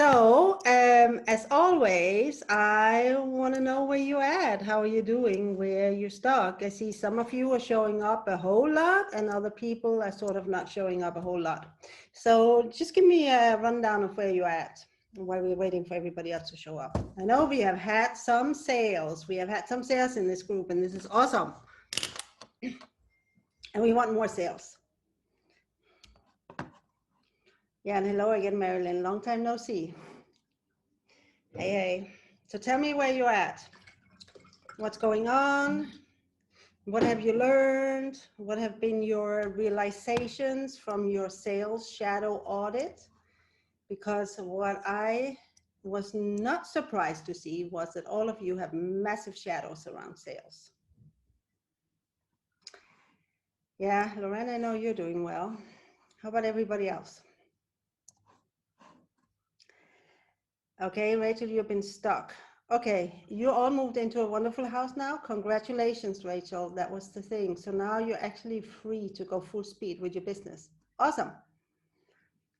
As always, I want to know where you're at. How are you doing? Where you stuck? I see some of you are showing up a whole lot, and other people are sort of not showing up a whole lot. So just give me a rundown of where you're at while we're waiting for everybody else to show up. I know we have had some sales. We have had some sales in this group, and this is awesome. And we want more sales. Yeah, and hello again, Marilyn. Long time no see. Hey, hey. So tell me where you're at. What's going on? What have you learned? What have been your realizations from your sales shadow audit? Because what I was not surprised to see was that all of you have massive shadows around sales. Yeah, Lorraine, I know you're doing well. How about everybody else? Okay, Rachel, you've been stuck. Okay, you all moved into a wonderful house now. Congratulations, Rachel. That was the thing. So now you're actually free to go full speed with your business. Awesome.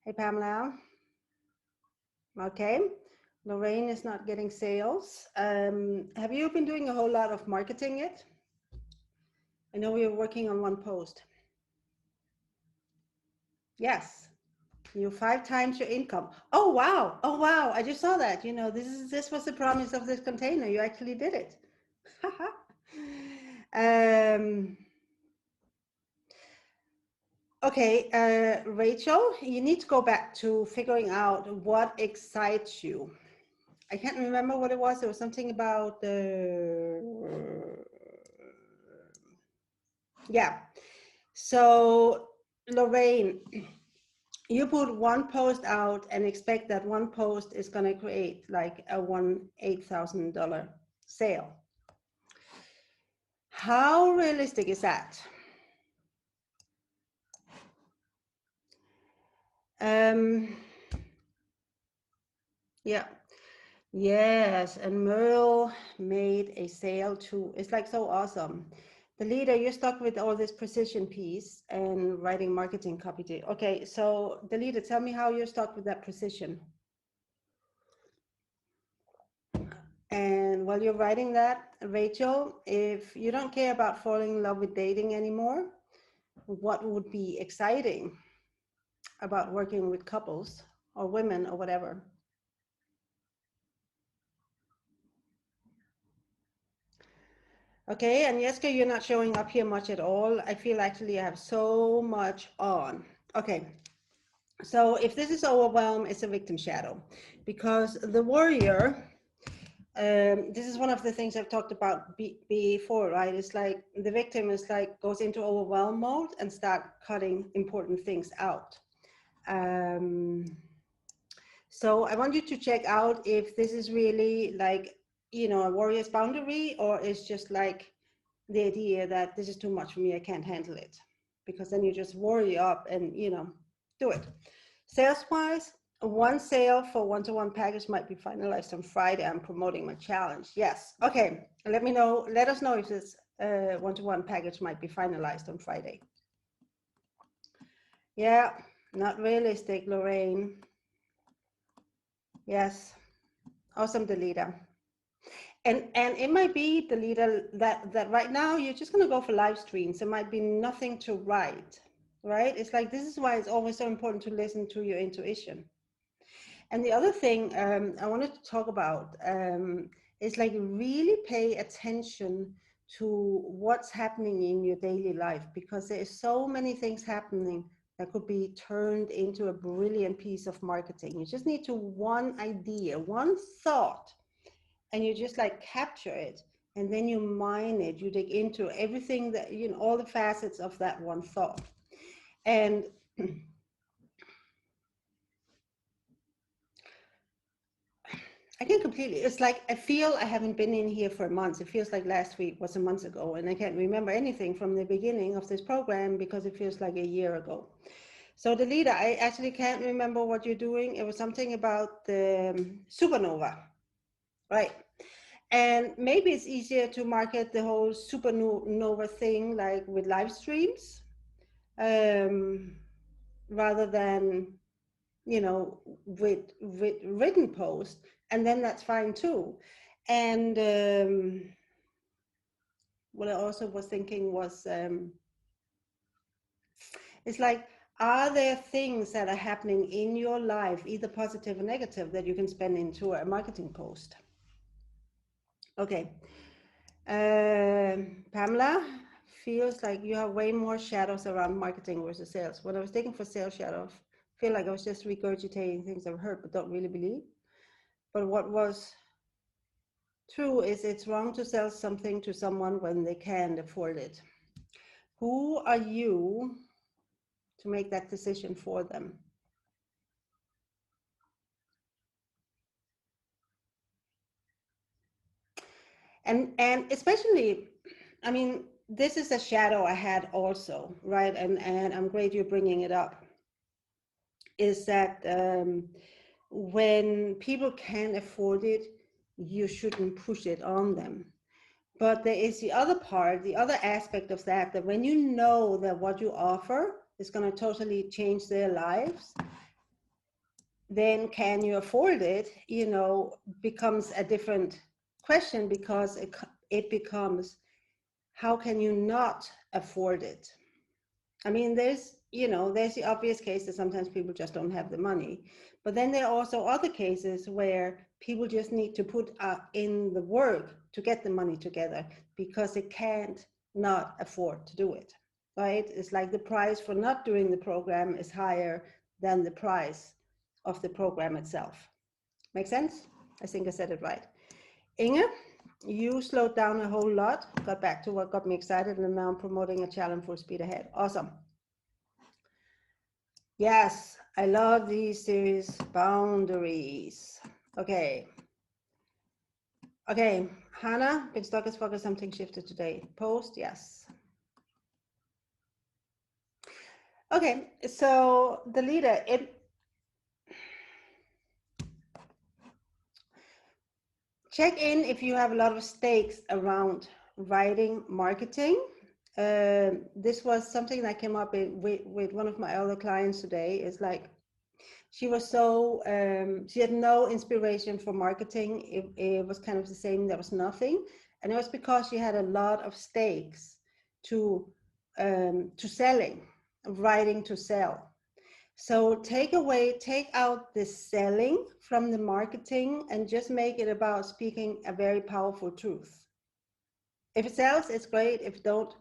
Hey, Pamela. Okay, Lorraine is not getting sales. Have you been doing a whole lot of marketing yet? I know we are working on one post. Yes. You're 5 times your income. Oh wow! Oh wow! I just saw that. You know, this was the promise of this container. You actually did it. Okay, Rachel, you need to go back to figuring out what excites you. I can't remember what it was. There was something about the yeah. So Lorraine, you put one post out and expect that one post is going to create like a $8,000 sale. How realistic is that? Yeah. Yes, and Merle made a sale too. It's like so awesome. The leader, you're stuck with all this precision piece and writing marketing copy. Okay, so the leader, tell me how you're stuck with that precision. And while you're writing that, Rachel, if you don't care about falling in love with dating anymore, what would be exciting about working with couples or women or whatever? Okay, and Jeske, you're not showing up here much at all. I feel actually I have so much on. Okay, so if this is overwhelm, it's a victim shadow, because the warrior, this is one of the things I've talked about before, right? It's like the victim is like goes into overwhelm mode and start cutting important things out. So I want you to check out if this is really like, you know, a warrior's boundary, or it's just like the idea that this is too much for me, I can't handle it. Because then you just worry up and, you know, do it. Sales-wise, one sale for one-to-one package might be finalized on Friday. I'm promoting my challenge. Yes. Okay. Let me know. Let us know if this one-to-one package might be finalized on Friday. Yeah, not realistic, Lorraine. Yes. Awesome, Delita. And it might be, Delita, that right now you're just going to go for live streams. There might be nothing to write, right? It's like, this is why it's always so important to listen to your intuition. And the other thing I wanted to talk about is like really pay attention to what's happening in your daily life, because there's so many things happening that could be turned into a brilliant piece of marketing. You just need to one idea, one thought, and you just like capture it, and then you mine it, you dig into everything that, you know, all the facets of that one thought. And I can completely, it's like, I feel I haven't been in here for months. It feels like last week was a month ago, and I can't remember anything from the beginning of this program because it feels like a year ago. So the leader, I actually can't remember what you're doing. It was something about the supernova, right? And maybe it's easier to market the whole supernova thing like with live streams, rather than, you know, with written post, and then that's fine too. And what I also was thinking was, it's like, are there things that are happening in your life, either positive or negative, that you can spend into a marketing post? Okay. Pamela, feels like you have way more shadows around marketing versus sales. When I was taking for sales shadows, I feel like I was just regurgitating things I've heard but don't really believe. But what was true is it's wrong to sell something to someone when they can't afford it. Who are you to make that decision for them? And especially, I mean, this is a shadow I had also, right? And I'm glad you're bringing it up. Is that when people can't afford it, you shouldn't push it on them. But there is the other part, the other aspect of that, that when you know that what you offer is going to totally change their lives, then can you afford it, you know, becomes a different question, because it becomes, how can you not afford it? I mean, there's, you know, there's the obvious case that sometimes people just don't have the money. But then there are also other cases where people just need to put in the work to get the money together because they can't not afford to do it, right? It's like the price for not doing the program is higher than the price of the program itself. Make sense? I think I said it right. Inge, you slowed down a whole lot, got back to what got me excited, and now I'm promoting a challenge for Speed Ahead. Awesome. Yes, I love these series, boundaries. Okay. Okay, Hannah, been stuck as fuck as something shifted today. Post, yes. Okay, so the leader, check in if you have a lot of stakes around writing marketing. This was something that came up with one of my other clients today. Is like, she was so, she had no inspiration for marketing. It was kind of the same, there was nothing. And it was because she had a lot of stakes to selling, writing to sell. So take out the selling from the marketing and just make it about speaking a very powerful truth. If it sells, it's great. If it don't,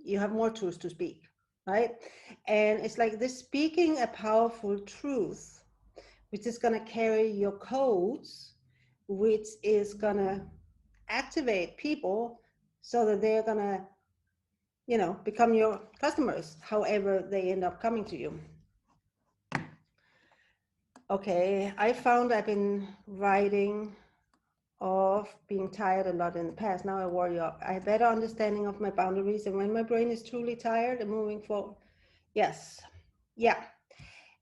you have more truths to speak, right? And it's like this, speaking a powerful truth, which is going to carry your codes, which is going to activate people so that they're going to, you know, become your customers, however they end up coming to you. Okay, I found I've been writing of being tired a lot in the past. Now I worry up. I have better understanding of my boundaries, and when my brain is truly tired and moving forward. Yes. Yeah.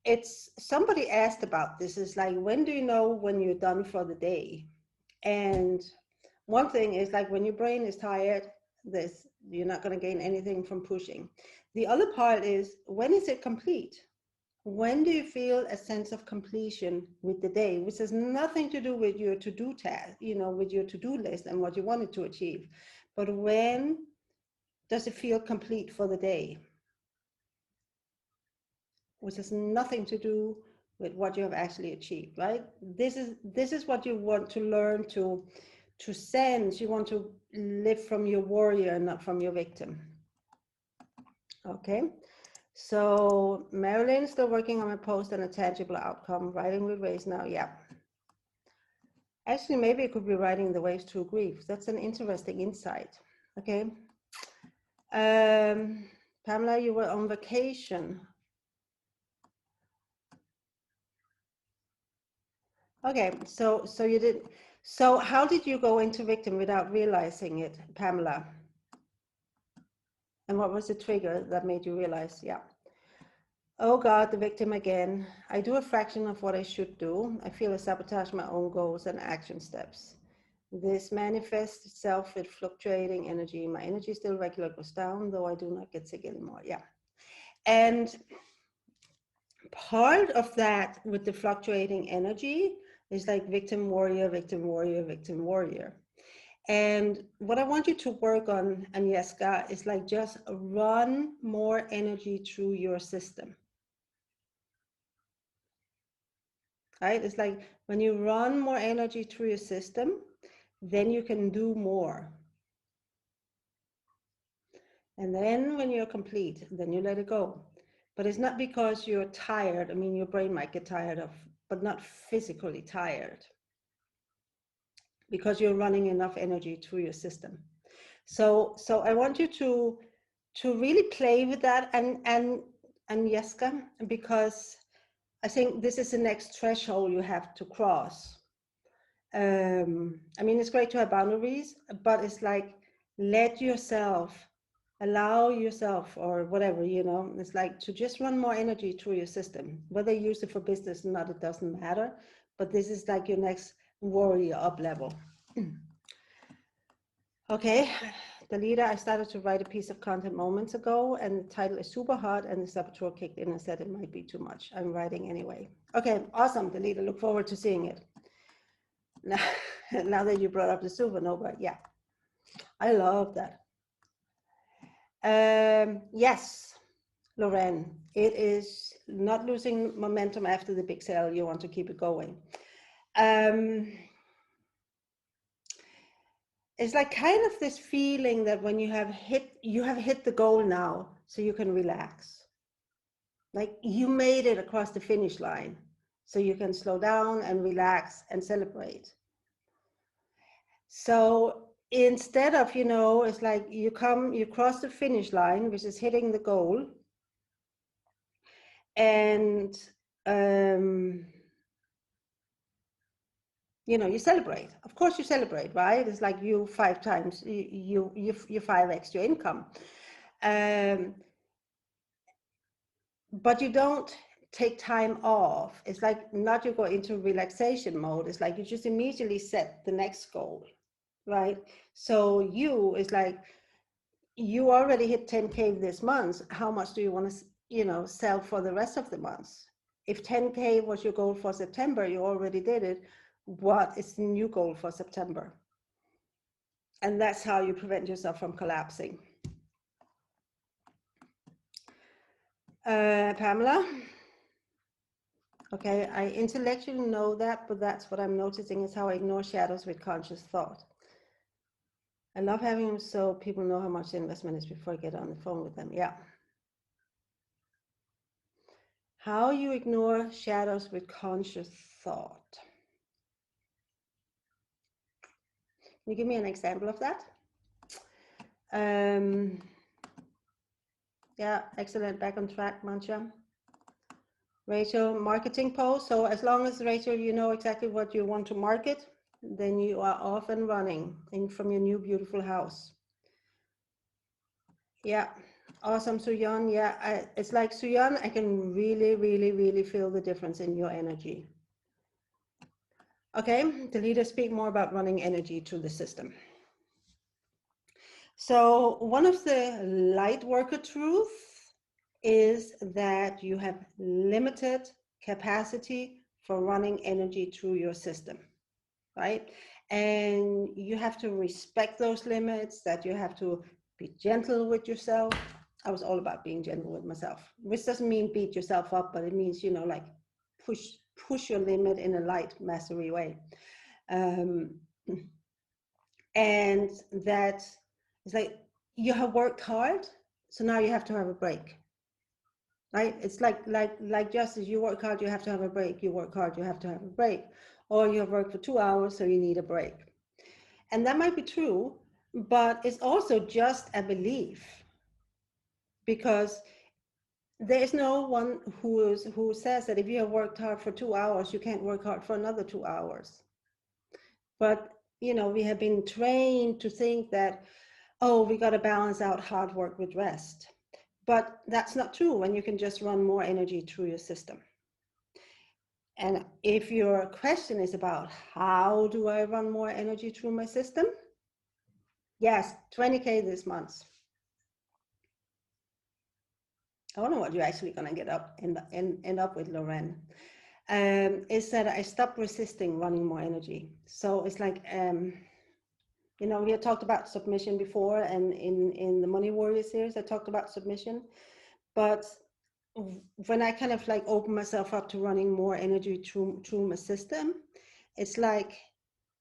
It's, somebody asked about this, is like, when do you know when you're done for the day? And one thing is like, when your brain is tired, you're not going to gain anything from pushing. The other part is, when is it complete? When do you feel a sense of completion with the day, which has nothing to do with your to-do task, you know, with your to-do list and what you wanted to achieve, but when does it feel complete for the day? Which has nothing to do with what you have actually achieved, right? This is what you want to learn to sense. You want to live from your warrior and not from your victim. Okay, so Marilyn, still working on my post and a tangible outcome, writing with waves now. Yeah, actually maybe it could be writing the waves through grief. That's an interesting insight. Okay, Pamela, you were on vacation. Okay, so you did. So how did you go into victim without realizing it, Pamela? And what was the trigger that made you realize? Yeah. Oh God, the victim again. I do a fraction of what I should do. I feel I sabotage my own goals and action steps. This manifests itself with fluctuating energy. My energy still regular goes down, though I do not get sick anymore. Yeah. And part of that with the fluctuating energy is like victim, warrior, victim, warrior, victim, warrior. And what I want you to work on, Agnieszka, is like just run more energy through your system. Right? It's like when you run more energy through your system, then you can do more. And then when you're complete, then you let it go. But it's not because you're tired. I mean, your brain might get tired of, but not physically tired, because you're running enough energy through your system. So I want you to really play with that, and Agnieszka, because I think this is the next threshold you have to cross. I mean, it's great to have boundaries, but it's like, let yourself, allow yourself, or whatever, you know, it's like to just run more energy through your system. Whether you use it for business or not, it doesn't matter. But this is like your next warrior up level. Okay, the leader, I started to write a piece of content moments ago, and the title is super hard, and the saboteur kicked in and said it might be too much. I'm writing anyway. Okay, awesome, the leader, look forward to seeing it. Now that you brought up the supernova, yeah, I love that. Yes, Lorraine, it is not losing momentum after the big sale. You want to keep it going. It's like kind of this feeling that when you have hit the goal now, so you can relax. Like you made it across the finish line, so you can slow down and relax and celebrate. So instead of, you know, it's like you cross the finish line, which is hitting the goal, and you know, you celebrate. Of course you celebrate, right? It's like you 5 times, you 5x your income. But you don't take time off. It's like not you go into relaxation mode. It's like you just immediately set the next goal, right? So it's like you already hit 10K this month. How much do you want to, you know, sell for the rest of the months? If 10K was your goal for September, you already did it. What is the new goal for September? And that's how you prevent yourself from collapsing. Pamela? Okay, I intellectually know that, but that's what I'm noticing is how I ignore shadows with conscious thought. I love having them so people know how much the investment is before I get on the phone with them. Yeah. How you ignore shadows with conscious thought. Can you give me an example of that? Yeah, excellent. Back on track, Mancha. Rachel, marketing post. So as long as, Rachel, you know exactly what you want to market, then you are off and running from your new beautiful house. Yeah, awesome, Suyan. Yeah, it's like, Suyan, I can really, really, really feel the difference in your energy. Okay, the leaders speak more about running energy through the system. So one of the light worker truths is that you have limited capacity for running energy through your system, right? And you have to respect those limits, that you have to be gentle with yourself. I was all about being gentle with myself, which doesn't mean beat yourself up, but it means, you know, like push your limit in a light, mastery way. And that it's like you have worked hard, so now you have to have a break, right? It's like just as you work hard, you have to have a break. You work hard, you have to have a break. Or you have worked for 2 hours, so you need a break. And that might be true, but it's also just a belief, because there is no one who says that if you have worked hard for 2 hours, you can't work hard for another 2 hours. But, you know, we have been trained to think that, oh, we got to balance out hard work with rest. But that's not true when you can just run more energy through your system. And if your question is about how do I run more energy through my system? Yes, 20K this month. I don't know what you're actually going to get up end up with, Loren. Is that I stopped resisting running more energy. So it's like, you know, we had talked about submission before, and in the Money Warrior series, I talked about submission. But when I kind of like open myself up to running more energy through my system, it's like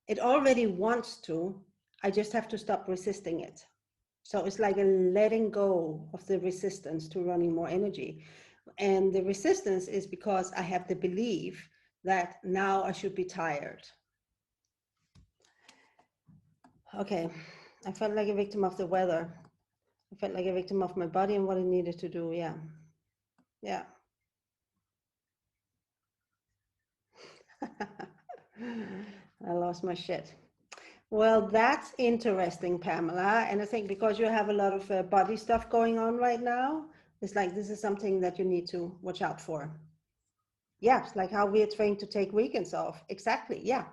it already wants to. I just have to stop resisting it. So it's like a letting go of the resistance to running more energy. And the resistance is because I have the belief that now I should be tired. Okay, I felt like a victim of the weather. I felt like a victim of my body and what it needed to do. Yeah. Yeah. I lost my shit. Well, that's interesting, Pamela. And I think because you have a lot of body stuff going on right now, it's like this is something that you need to watch out for. Yeah, it's like how we're trained to take weekends off. Exactly. Yeah.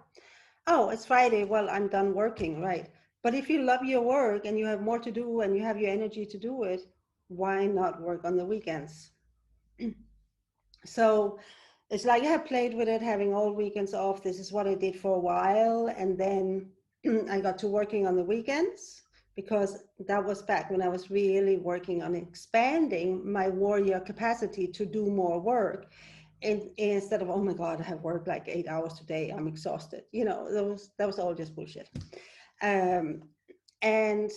Oh, it's Friday. Well, I'm done working, right? But if you love your work and you have more to do and you have your energy to do it, why not work on the weekends? So it's like I have played with it, having all weekends off. This is what I did for a while. And then I got to working on the weekends because that was back when I was really working on expanding my warrior capacity to do more work. And instead of, oh my God, I have worked like 8 hours today, I'm exhausted. You know, that was all just bullshit. Um, and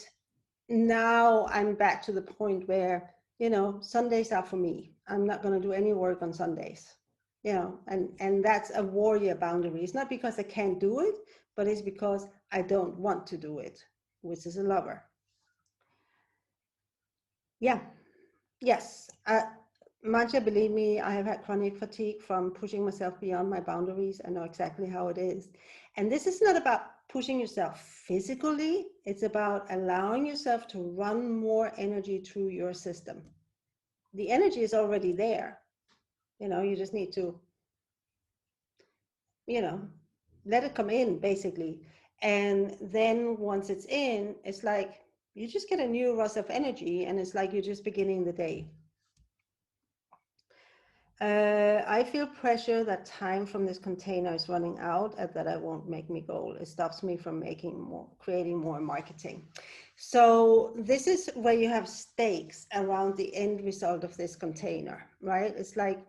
now I'm back to the point where, you know, Sundays are for me. I'm not going to do any work on Sundays, you know, and that's a warrior boundary. It's not because I can't do it, but it's because I don't want to do it, which is a lover. Yeah. Yes. Manja, believe me, I have had chronic fatigue from pushing myself beyond my boundaries. I know exactly how it is. And this is not about pushing yourself physically, it's about allowing yourself to run more energy through your system. The energy is already there. You know, you just need to, you know, let it come in basically. And then once it's in, it's like you just get a new rush of energy and it's like you're just beginning the day. I feel pressure that time from this container is running out and that I won't make my goal. It stops me from making more, creating more marketing. So this is where you have stakes around the end result of this container, right? It's like,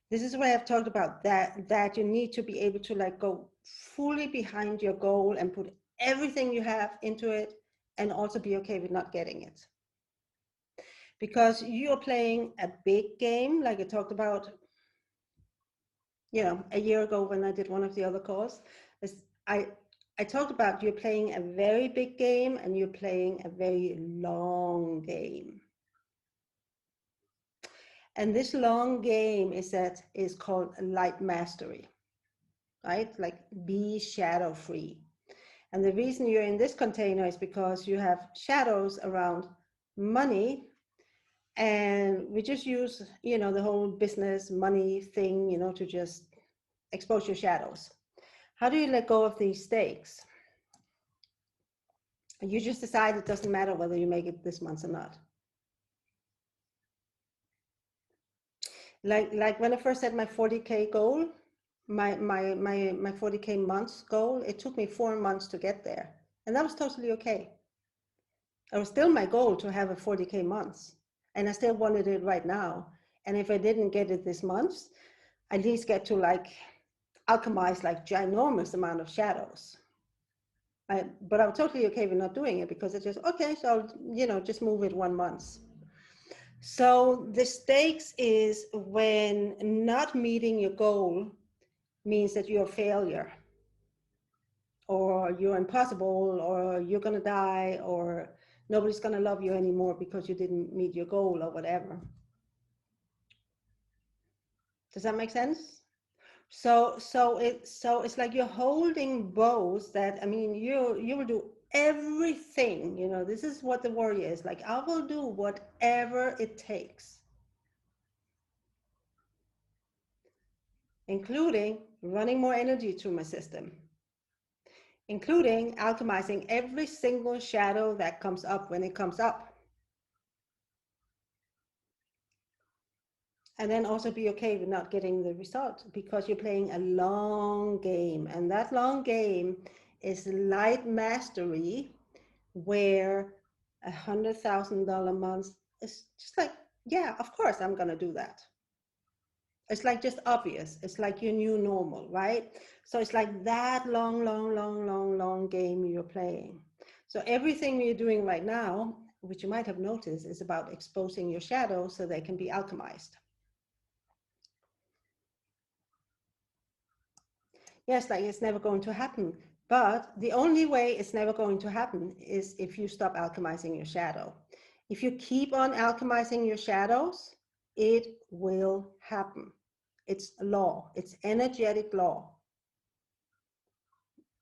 this is where I've talked about that you need to be able to like go fully behind your goal and put everything you have into it and also be okay with not getting it. Because you're playing a big game, like I talked about, you know, a year ago when I did one of the other calls, I I talked about you're playing a very big game and you're playing a very long game. And this long game is called light mastery, right? Like be shadow free. And the reason you're in this container is because you have shadows around money. And we just use, you know, the whole business money thing, you know, to just expose your shadows. How do you let go of these stakes? You just decide it doesn't matter whether you make it this month or not. Like when I first set my 40K goal, my 40K months goal, it took me 4 months to get there. And that was totally okay. It was still my goal to have a 40K months. And I still wanted it right now. And if I didn't get it this month, at least get to like alchemize like ginormous amount of shadows. But I'm totally okay with not doing it because it's just, okay, so I'll, you know, just move it 1 month. So the stakes is when not meeting your goal means that you're a failure or you're impossible or you're going to die or nobody's going to love you anymore because you didn't meet your goal or whatever. Does that make sense? So it's like you're holding bows that, I mean, you will do everything, you know, this is what the warrior is like. I will do whatever it takes, including running more energy through my system, including alchemizing every single shadow that comes up when it comes up. And then also be okay with not getting the result, because you're playing a long game. And that long game is light mastery, where $100,000 month is just like, yeah, of course I'm going to do that. It's like just obvious. It's like your new normal, right? So it's like that long game you're playing. So everything you're doing right now, which you might have noticed, is about exposing your shadows so they can be alchemized. Yes, like it's never going to happen. But the only way it's never going to happen is if you stop alchemizing your shadow. If you keep on alchemizing your shadows, it will happen. It's law. It's energetic law.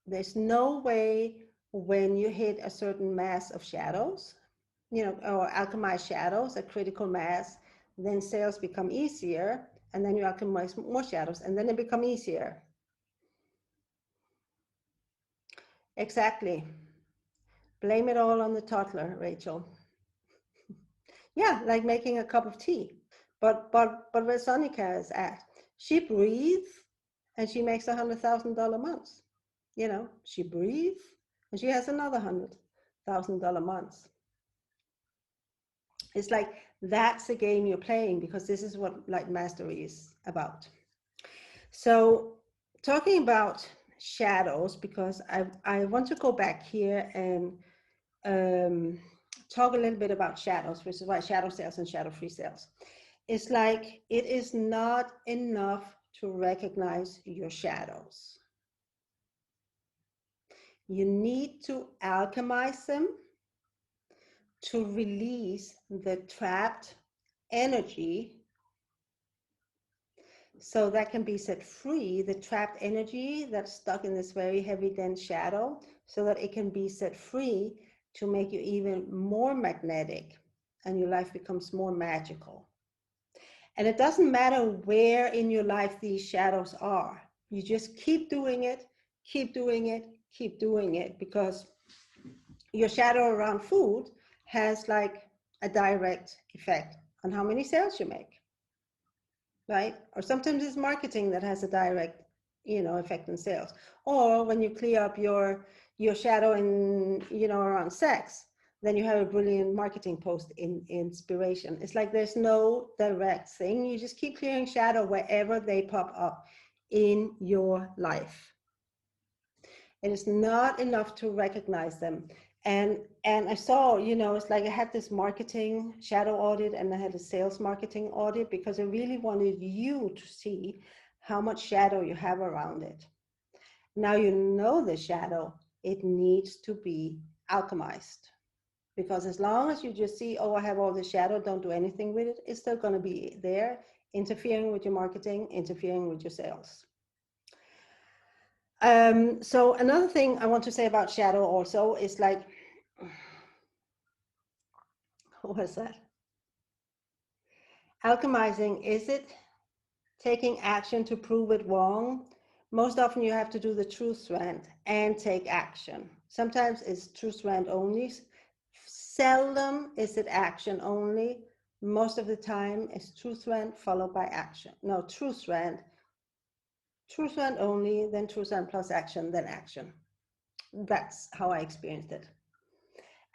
There's no way when you hit a certain mass of shadows, or alchemize shadows, a critical mass, then sales become easier, and then you alchemize more shadows, and then they become easier. Exactly. Blame it all on the toddler, Rachel. Yeah, like making a cup of tea. But where Sonika is at, she breathes and she makes $100,000 months. She breathes and she has another $100,000 months. It's like that's the game you're playing, because this is what light mastery is about. So talking about shadows, because I want to go back here and talk a little bit about shadows, which is why shadow sales and shadow free sales. It's like it is not enough to recognize your shadows. You need to alchemize them to release the trapped energy, so that can be set free, the trapped energy that's stuck in this very heavy, dense shadow, so that it can be set free to make you even more magnetic and your life becomes more magical. And it doesn't matter where in your life these shadows are. You just keep doing it, keep doing it, keep doing it, because your shadow around food has like a direct effect on how many sales you make, right? Or sometimes it's marketing that has a direct, effect on sales. Or when you clear up your shadow in, around sex, then you have a brilliant marketing post in inspiration. It's like there's no direct thing. You just keep clearing shadow wherever they pop up in your life. It is not enough to recognize them. And I saw, it's like I had this marketing shadow audit and I had a sales marketing audit, because I really wanted you to see how much shadow you have around it. Now you know the shadow, it needs to be alchemized. Because as long as you just see, oh, I have all the shadow, don't do anything with it, it's still going to be there, interfering with your marketing, interfering with your sales. So another thing I want to say about shadow also is like, what was that? Alchemizing, is it taking action to prove it wrong? Most often you have to do the truth strand and take action. Sometimes it's truth strand only. Seldom is it action only. Most of the time it's truth strand followed by action. No, truth strand only, then truth strand plus action, then action. That's how I experienced it.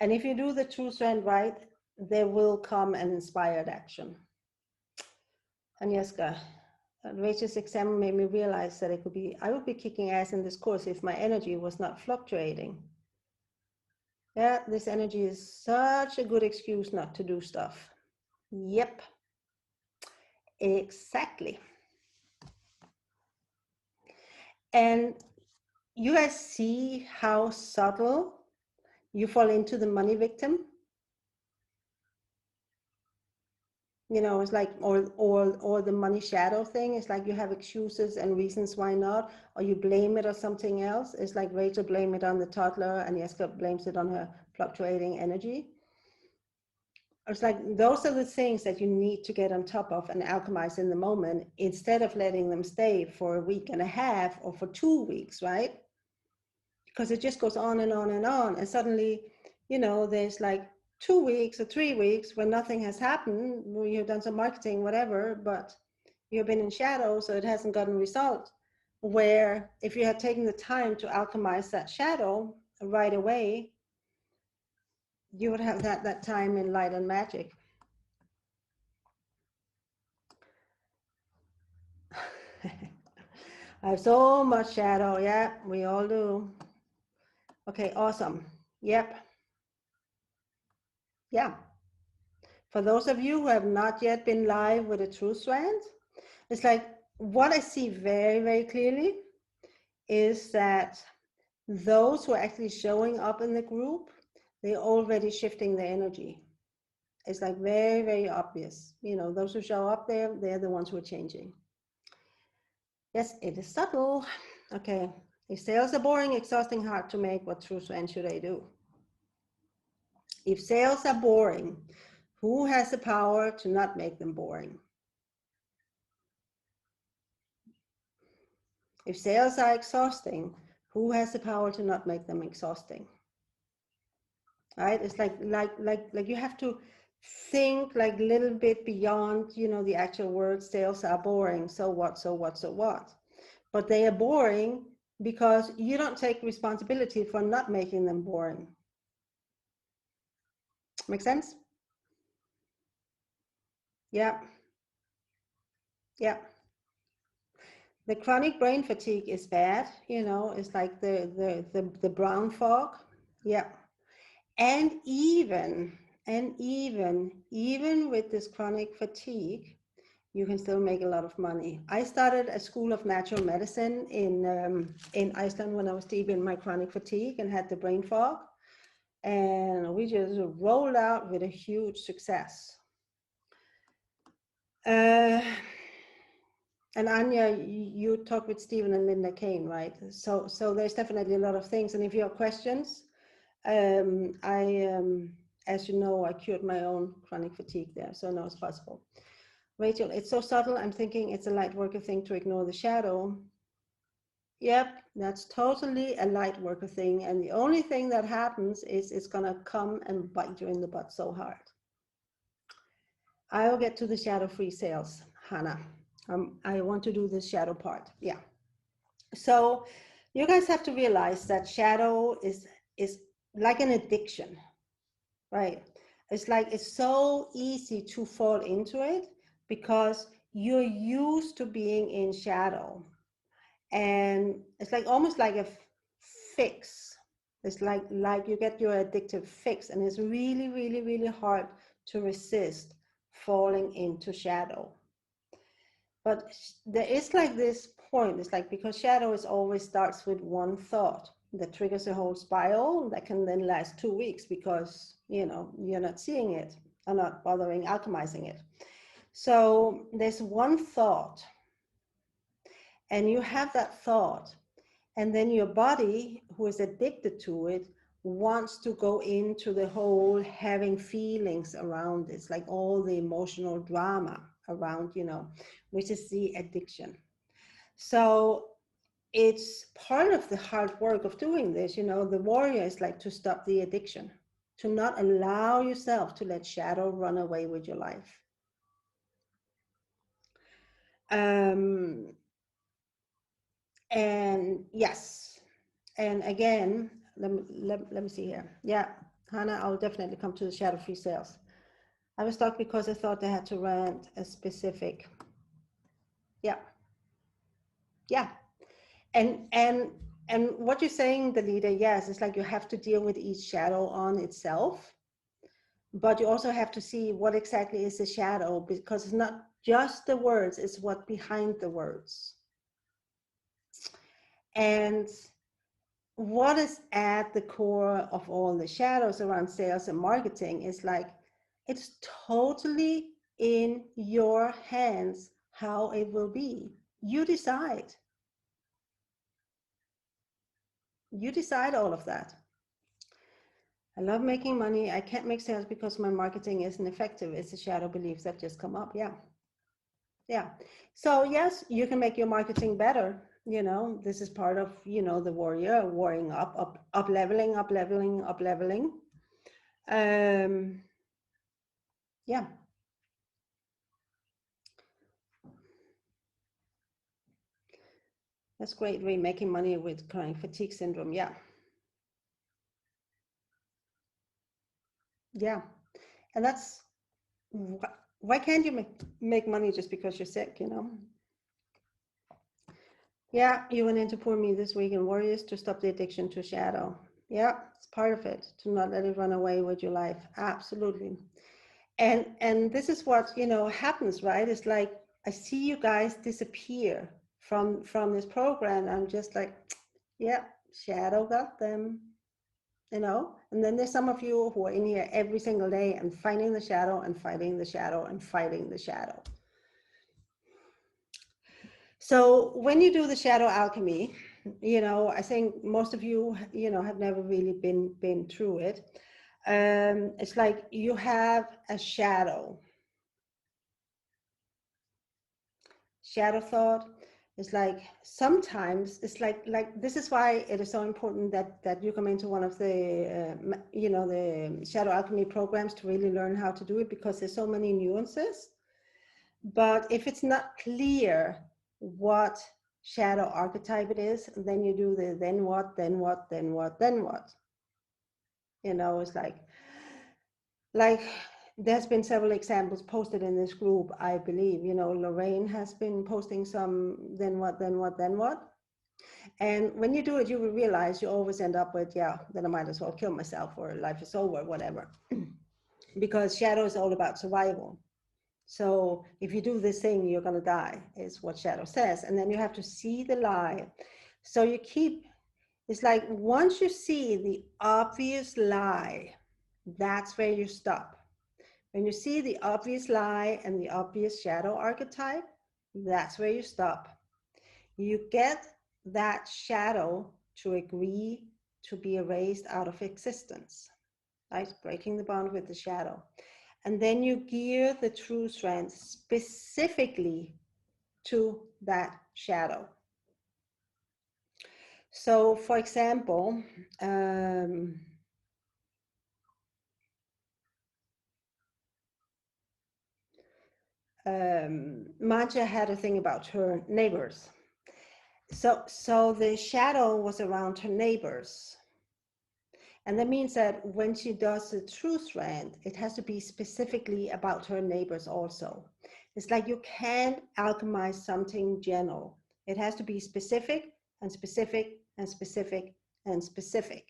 And if you do the truth strand right, there will come an inspired action. Agnieszka, Rachel's example made me realize that I would be kicking ass in this course if my energy was not fluctuating. Yeah, this energy is such a good excuse not to do stuff. Yep, exactly. And you guys see how subtle you fall into the money victim? It's like, or the money shadow thing. It's like you have excuses and reasons why not, or you blame it on something else. It's like Rachel blamed it on the toddler and Agnieszka blames it on her fluctuating energy. It's like those are the things that you need to get on top of and alchemize in the moment, instead of letting them stay for a week and a half or for 2 weeks, right? Because it just goes on and on and on, and suddenly, there's like 2 weeks or 3 weeks when nothing has happened, where you've done some marketing, whatever, but you've been in shadow, so it hasn't gotten a result. Where if you had taken the time to alchemize that shadow right away, you would have that time in light and magic. I have so much shadow. Yeah, we all do. Okay, awesome. Yep. Yeah. For those of you who have not yet been live with a Truth Strand, it's like what I see very, very clearly is that those who are actually showing up in the group, they're already shifting their energy. It's like very, very obvious. You know, those who show up there, they're the ones who are changing. Yes, it is subtle. Okay. If sales are boring, exhausting, hard to make, what Truth Strand should I do? If sales are boring, who has the power to not make them boring? If sales are exhausting, who has the power to not make them exhausting? Right? It's like you have to think like a little bit beyond, you know, the actual words. Sales are boring. So what? So what? So what? But they are boring because you don't take responsibility for not making them boring. Make sense? Yeah. Yeah. The chronic brain fatigue is bad, you know, it's like the brown fog. Yeah. And even with this chronic fatigue, you can still make a lot of money. I started a school of natural medicine in Iceland when I was deep in my chronic fatigue and had the brain fog. And we just rolled out with a huge success. And Anya, you talk with Stephen and Linda Kane, right? So there's definitely a lot of things. And if you have questions, as you know, I cured my own chronic fatigue there, so now it's possible. Rachel, it's so subtle. I'm thinking it's a light worker thing to ignore the shadow. Yep, that's totally a light worker thing. And the only thing that happens is it's going to come and bite you in the butt so hard. I'll get to the shadow-free sales, Hannah. I want to do the shadow part. Yeah. So you guys have to realize that shadow is like an addiction, right? It's like it's so easy to fall into it because you're used to being in shadow. And it's like almost like a fix. It's like you get your addictive fix, and it's really, really, really hard to resist falling into shadow. But there is like this point, it's like because shadow is always starts with one thought that triggers a whole spiral that can then last 2 weeks because, you know, you're not seeing it or not bothering alchemizing it. So there's one thought and you have that thought, and then your body, who is addicted to it, wants to go into the whole having feelings around it, like all the emotional drama around, you know, which is the addiction. So it's part of the hard work of doing this, you know, the warrior is like to stop the addiction, to not allow yourself to let shadow run away with your life. And yes, and again, let me see here. Yeah, Hannah, I'll definitely come to the shadow-free sales. I was stuck because I thought I had to rent a specific. Yeah, yeah, and what you're saying, the leader, yes, it's like you have to deal with each shadow on itself, but you also have to see what exactly is the shadow, because it's not just the words, it's what behind the words. And what is at the core of all the shadows around sales and marketing is like, it's totally in your hands how it will be. You decide. You decide all of that. I love making money. I can't make sales because my marketing isn't effective. It's the shadow beliefs that just come up. Yeah. Yeah. So yes, you can make your marketing better. You know, this is part of, you know, the warrior warring up leveling, up leveling, up leveling. Yeah. That's great. Really making money with chronic fatigue syndrome. Yeah. Yeah. And that's why can't you make money just because you're sick, you know? Yeah, you went into Poor Me this week in Warriors to stop the addiction to shadow. Yeah, it's part of it, to not let it run away with your life. Absolutely. And this is what, you know, happens, right? It's like I see you guys disappear from this program. I'm just like, yeah, shadow got them, you know. And then there's some of you who are in here every single day and fighting the shadow and fighting the shadow and fighting the shadow. So when you do the shadow alchemy, you know, I think most of you, you know, have never really been through it. It's like you have a shadow thought. It's like sometimes it's like this is why it is so important that you come into one of the you know, the shadow alchemy programs to really learn how to do it, because there's so many nuances. But if it's not clear what shadow archetype it is, then you do the then what, then what, then what, then what. You know, it's like there's been several examples posted in this group, I believe. You know, Lorraine has been posting some then what, then what, then what. And when you do it, you will realize you always end up with, yeah, then I might as well kill myself, or life is over, whatever. Because shadow is all about survival. So if you do this thing, you're going to die, is what shadow says. And then you have to see the lie. So you keep, it's like once you see the obvious lie, that's where you stop. When you see the obvious lie and the obvious shadow archetype, that's where you stop. You get that shadow to agree to be erased out of existence, right? Breaking the bond with the shadow. And then you gear the true strength specifically to that shadow. So, for example, Manja had a thing about her neighbors. So the shadow was around her neighbors. And that means that when she does the true strand, it has to be specifically about her neighbors also. It's like you can't alchemize something general. It has to be specific and specific and specific and specific.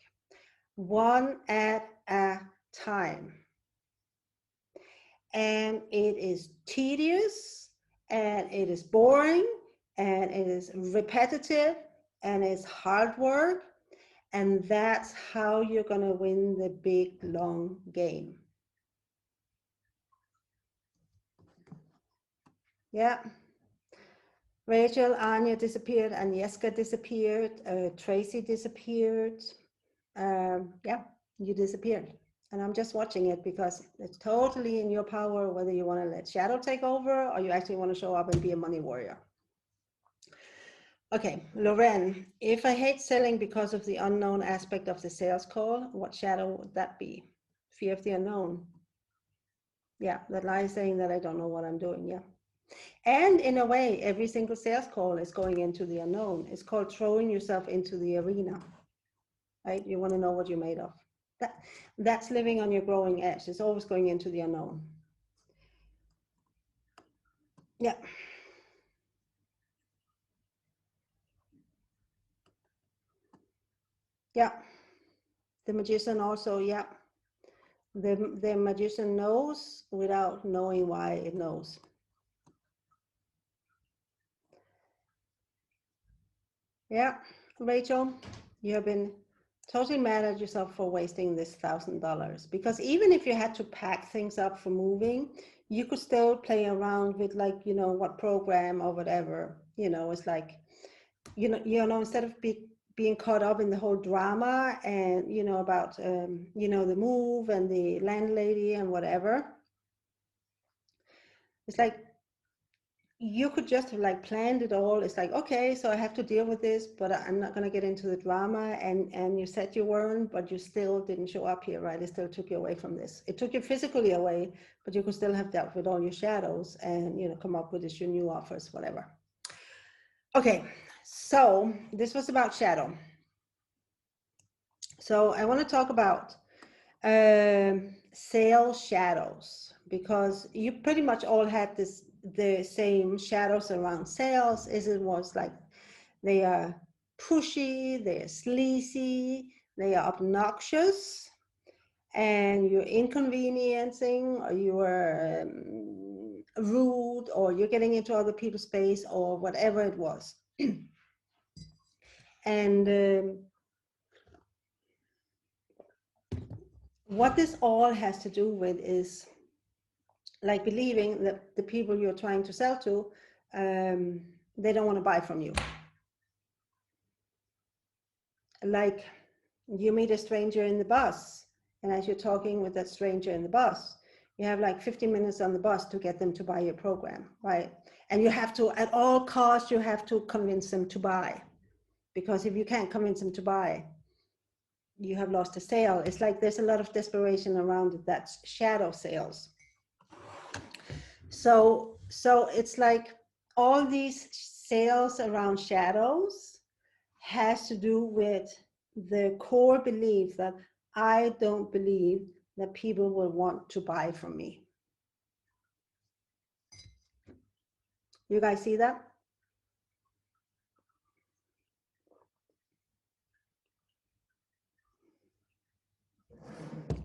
One at a time. And it is tedious, and it is boring, and it is repetitive, and it's hard work. And that's how you're going to win the big, long game. Yeah. Rachel, Anya disappeared, Agnieszka disappeared, Tracy disappeared. Yeah, you disappeared. And I'm just watching it because it's totally in your power whether you want to let shadow take over or you actually want to show up and be a money warrior. Okay, Loren, if I hate selling because of the unknown aspect of the sales call, what shadow would that be? Fear of the unknown. Yeah, that lie saying that I don't know what I'm doing. Yeah. And in a way, every single sales call is going into the unknown. It's called throwing yourself into the arena, right? You want to know what you're made of. That's living on your growing edge. It's always going into the unknown. Yeah. Yeah. The magician also, yeah. The magician knows without knowing why it knows. Yeah, Rachel, you have been totally mad at yourself for wasting this $1,000, because even if you had to pack things up for moving, you could still play around with, like, you know, what program or whatever. You know, it's like, you know, instead of being caught up in the whole drama and, you know, about you know, the move and the landlady and whatever. It's like you could just have like planned it all. It's like, okay, so I have to deal with this, but I'm not going to get into the drama. And you said you weren't, but you still didn't show up here, right? It still took you away from this. It took you physically away, but you could still have dealt with all your shadows and, you know, come up with your new offers, whatever. Okay, so this was about shadow. So I want to talk about sales shadows, because you pretty much all had the same shadows around sales. Is it was like they are pushy, they are sleazy, they are obnoxious, and you're inconveniencing, or you are rude, or you're getting into other people's space, or whatever it was. And what this all has to do with is like believing that the people you're trying to sell to, they don't want to buy from you. Like you meet a stranger in the bus, and as you're talking with that stranger in the bus, you have like 15 minutes on the bus to get them to buy your program, right? And you have to, at all costs, you have to convince them to buy, because if you can't convince them to buy, you have lost a sale. It's like there's a lot of desperation around it. That's shadow sales. So it's like all these sales around shadows has to do with the core belief that I don't believe that people will want to buy from me. You guys see that?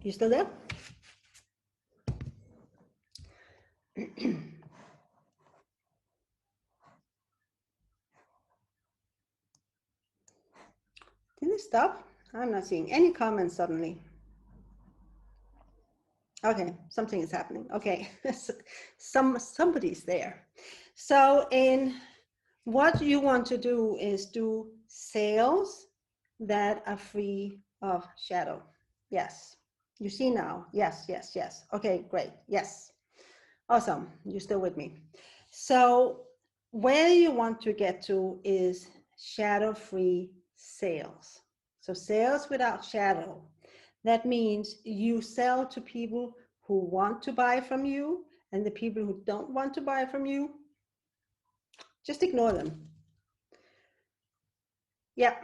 You still there? Didn't it stop? I'm not seeing any comments suddenly. Okay, something is happening. Okay, somebody's there. So in what you want to do is do sales that are free of shadow. Yes, you see now. Yes, yes, yes. Okay, great. Yes, awesome. You're still with me. So where you want to get to is shadow-free sales. So sales without shadow. That means you sell to people who want to buy from you, and the people who don't want to buy from you, just ignore them. Yeah.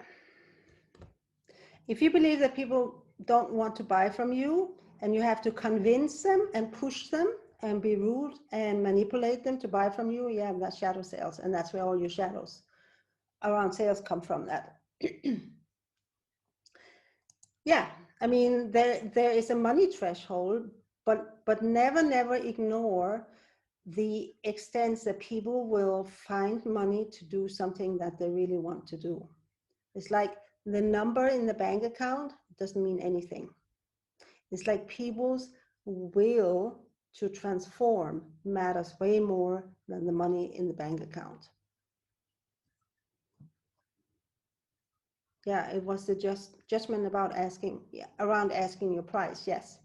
If you believe that people don't want to buy from you and you have to convince them and push them and be rude and manipulate them to buy from you, yeah, that's shadow sales. And that's where all your shadows around sales come from, that. Yeah, I mean, there is a money threshold, but never ignore the extent that people will find money to do something that they really want to do. It's like the number in the bank account doesn't mean anything. It's like people's will to transform matters way more than the money in the bank account. Yeah, it was the judgment about asking, around asking your price, yes.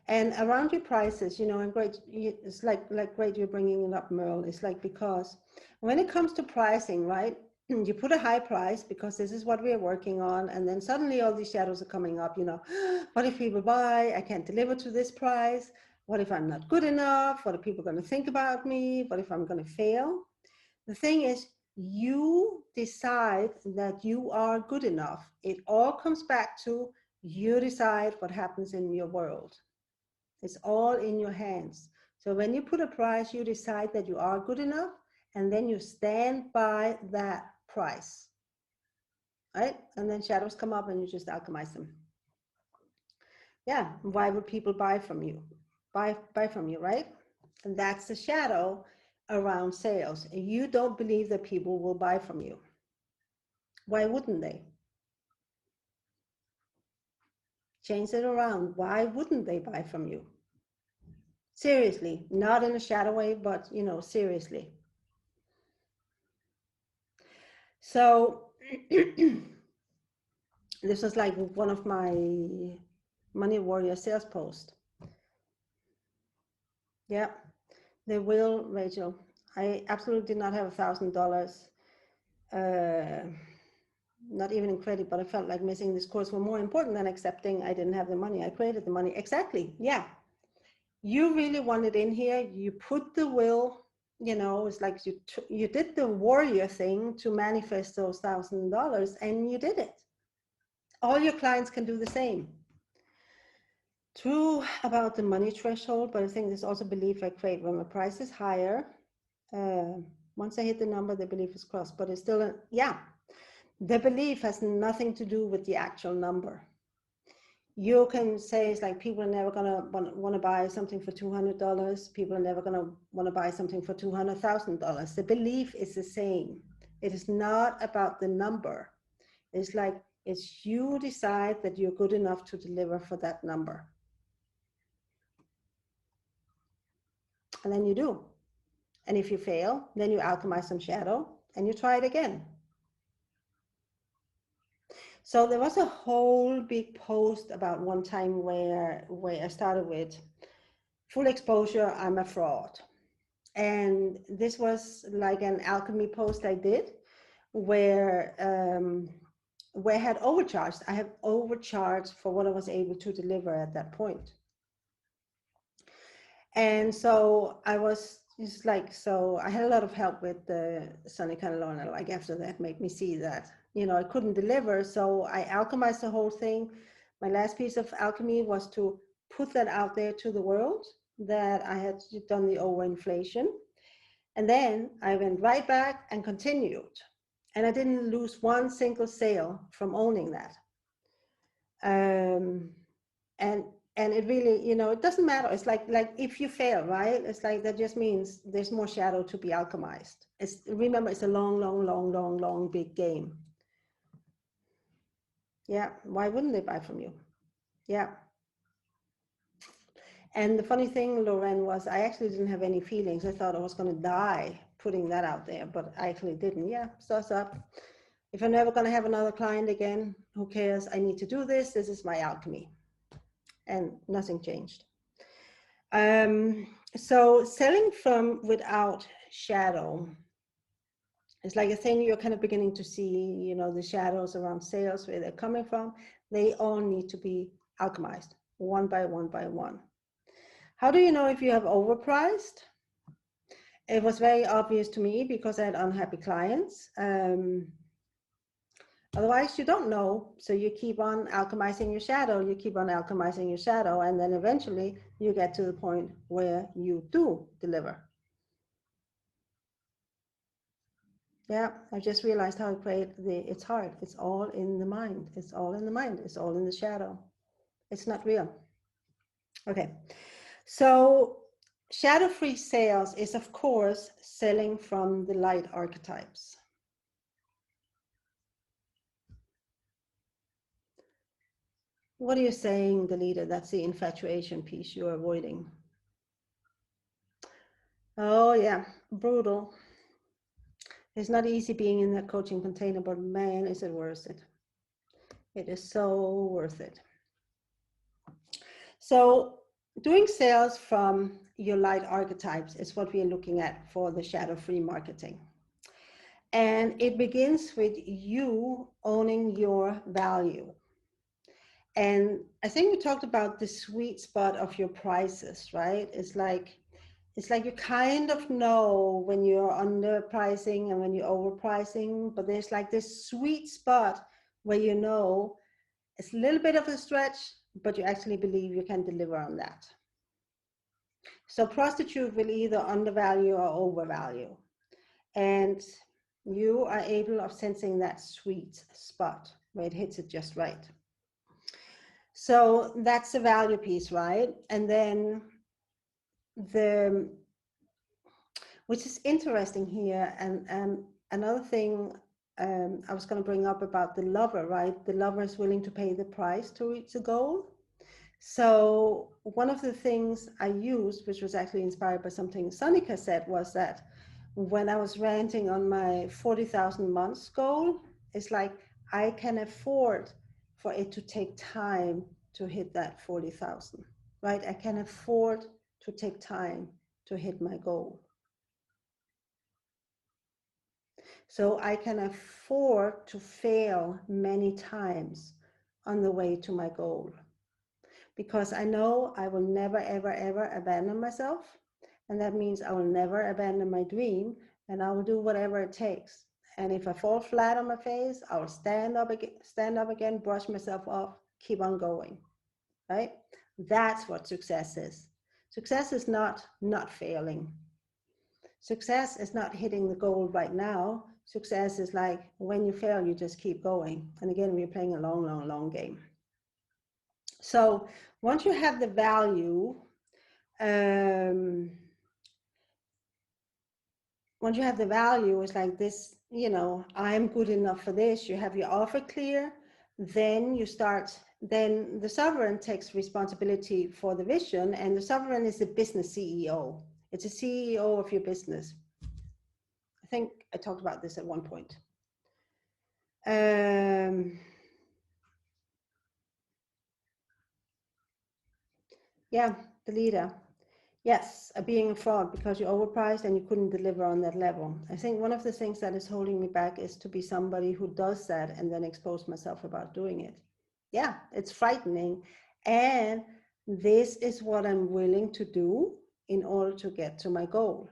And around your prices, you know, and great, it's like great you're bringing it up, Merle. It's like, because when it comes to pricing, right, you put a high price because this is what we're working on, and then suddenly all these shadows are coming up, you know. What if people buy? I can't deliver to this price. What if I'm not good enough? What are people going to think about me? What if I'm going to fail? The thing is, you decide that you are good enough. It all comes back to you decide what happens in your world. It's all in your hands. So when you put a price, you decide that you are good enough, and then you stand by that price, right? And then shadows come up and you just alchemize them. Yeah, why would people buy from you? Buy from you, right? And that's the shadow around sales. You don't believe that people will buy from you. Why wouldn't they? Change it around. Why wouldn't they buy from you? Seriously, not in a shadow way, but, you know, seriously. So this was like one of my Money Warrior sales posts. Yeah, they will, Rachel. I absolutely did not have $1,000, not even in credit, but I felt like missing this course was more important than accepting I didn't have the money. I created the money. Exactly. Yeah. You really wanted in here. You put the will, it's like you did the warrior thing to manifest those $1,000, and you did it. All your clients can do the same. True about the money threshold, but I think there's also belief I create when my price is higher. Once I hit the number, the belief is crossed, but it's still, the belief has nothing to do with the actual number. You can say it's like people are never gonna want to buy something for $200. People are never gonna want to buy something for $200,000. The belief is the same. It is not about the number. It's like it's you decide that you're good enough to deliver for that number, and then you do. And if you fail, then you alchemize some shadow and you try it again. So there was a whole big post about one time where I started with full exposure, I'm a fraud. And this was like an alchemy post I did where I had overcharged. I have overcharged for what I was able to deliver at that point. And so I was just like, so I had a lot of help with the Sonny Canelona, like after that made me see that, I couldn't deliver. So I alchemized the whole thing. My last piece of alchemy was to put that out there to the world that I had done the overinflation. And then I went right back and continued. And I didn't lose one single sale from owning that. And it really, it doesn't matter. It's like if you fail, right? It's like that just means there's more shadow to be alchemized. Remember, it's a long, big game. Yeah. Why wouldn't they buy from you? Yeah. And the funny thing, Lauren, was I actually didn't have any feelings. I thought I was going to die putting that out there, but I actually didn't. Yeah. Starts up. If I'm never going to have another client again, who cares? I need to do this. This is my alchemy. And nothing changed. So selling from without shadow is like a thing you're kind of beginning to see, the shadows around sales, where they're coming from. They all need to be alchemized one by one by one. How do you know if you have overpriced? It was very obvious to me because I had unhappy clients. Otherwise, you don't know. So you keep on alchemizing your shadow, and then eventually you get to the point where you do deliver. Yeah, I just realized how great it's hard. It's all in the mind. It's all in the mind. It's all in the shadow. It's not real. Okay, so shadow-free sales is, of course, selling from the light archetypes. What are you saying, the leader? That's the infatuation piece you're avoiding. Oh yeah, brutal. It's not easy being in that coaching container, but man, is it worth it. It is so worth it. So doing sales from your light archetypes is what we are looking at for the shadow-free marketing. And it begins with you owning your value. And I think we talked about the sweet spot of your prices, right? It's like you kind of know when you're underpricing and when you're overpricing, but there's like this sweet spot where it's a little bit of a stretch, but you actually believe you can deliver on that. So prostitute will either undervalue or overvalue. And you are able of sensing that sweet spot where it hits it just right. So that's the value piece, right? And then which is interesting here, and another thing I was going to bring up about the lover, right? The lover is willing to pay the price to reach the goal. So one of the things I used, which was actually inspired by something Sonika said, was that when I was ranting on my 40,000 months goal, it's like I can afford for it to take time to hit that 40,000, right? I can afford to take time to hit my goal. So I can afford to fail many times on the way to my goal, because I know I will never, ever, ever abandon myself. And that means I will never abandon my dream, and I will do whatever it takes. And if I fall flat on my face, I will stand up again, brush myself off, keep on going, right? That's what success is. Success is not failing. Success is not hitting the goal right now. Success is like when you fail, you just keep going. And again, we're playing a long, long, long game. So once you have the value, once you have the value, it's like this, you know, I'm good enough for this. You have your offer clear, then you start, then the sovereign takes responsibility for the vision, and the sovereign is the business CEO. It's a CEO of your business. I think I talked about this at one point. Yeah, the leader. Yes, being a fraud because you overpriced and you couldn't deliver on that level. I think one of the things that is holding me back is to be somebody who does that and then expose myself about doing it. Yeah, it's frightening. And this is what I'm willing to do in order to get to my goal.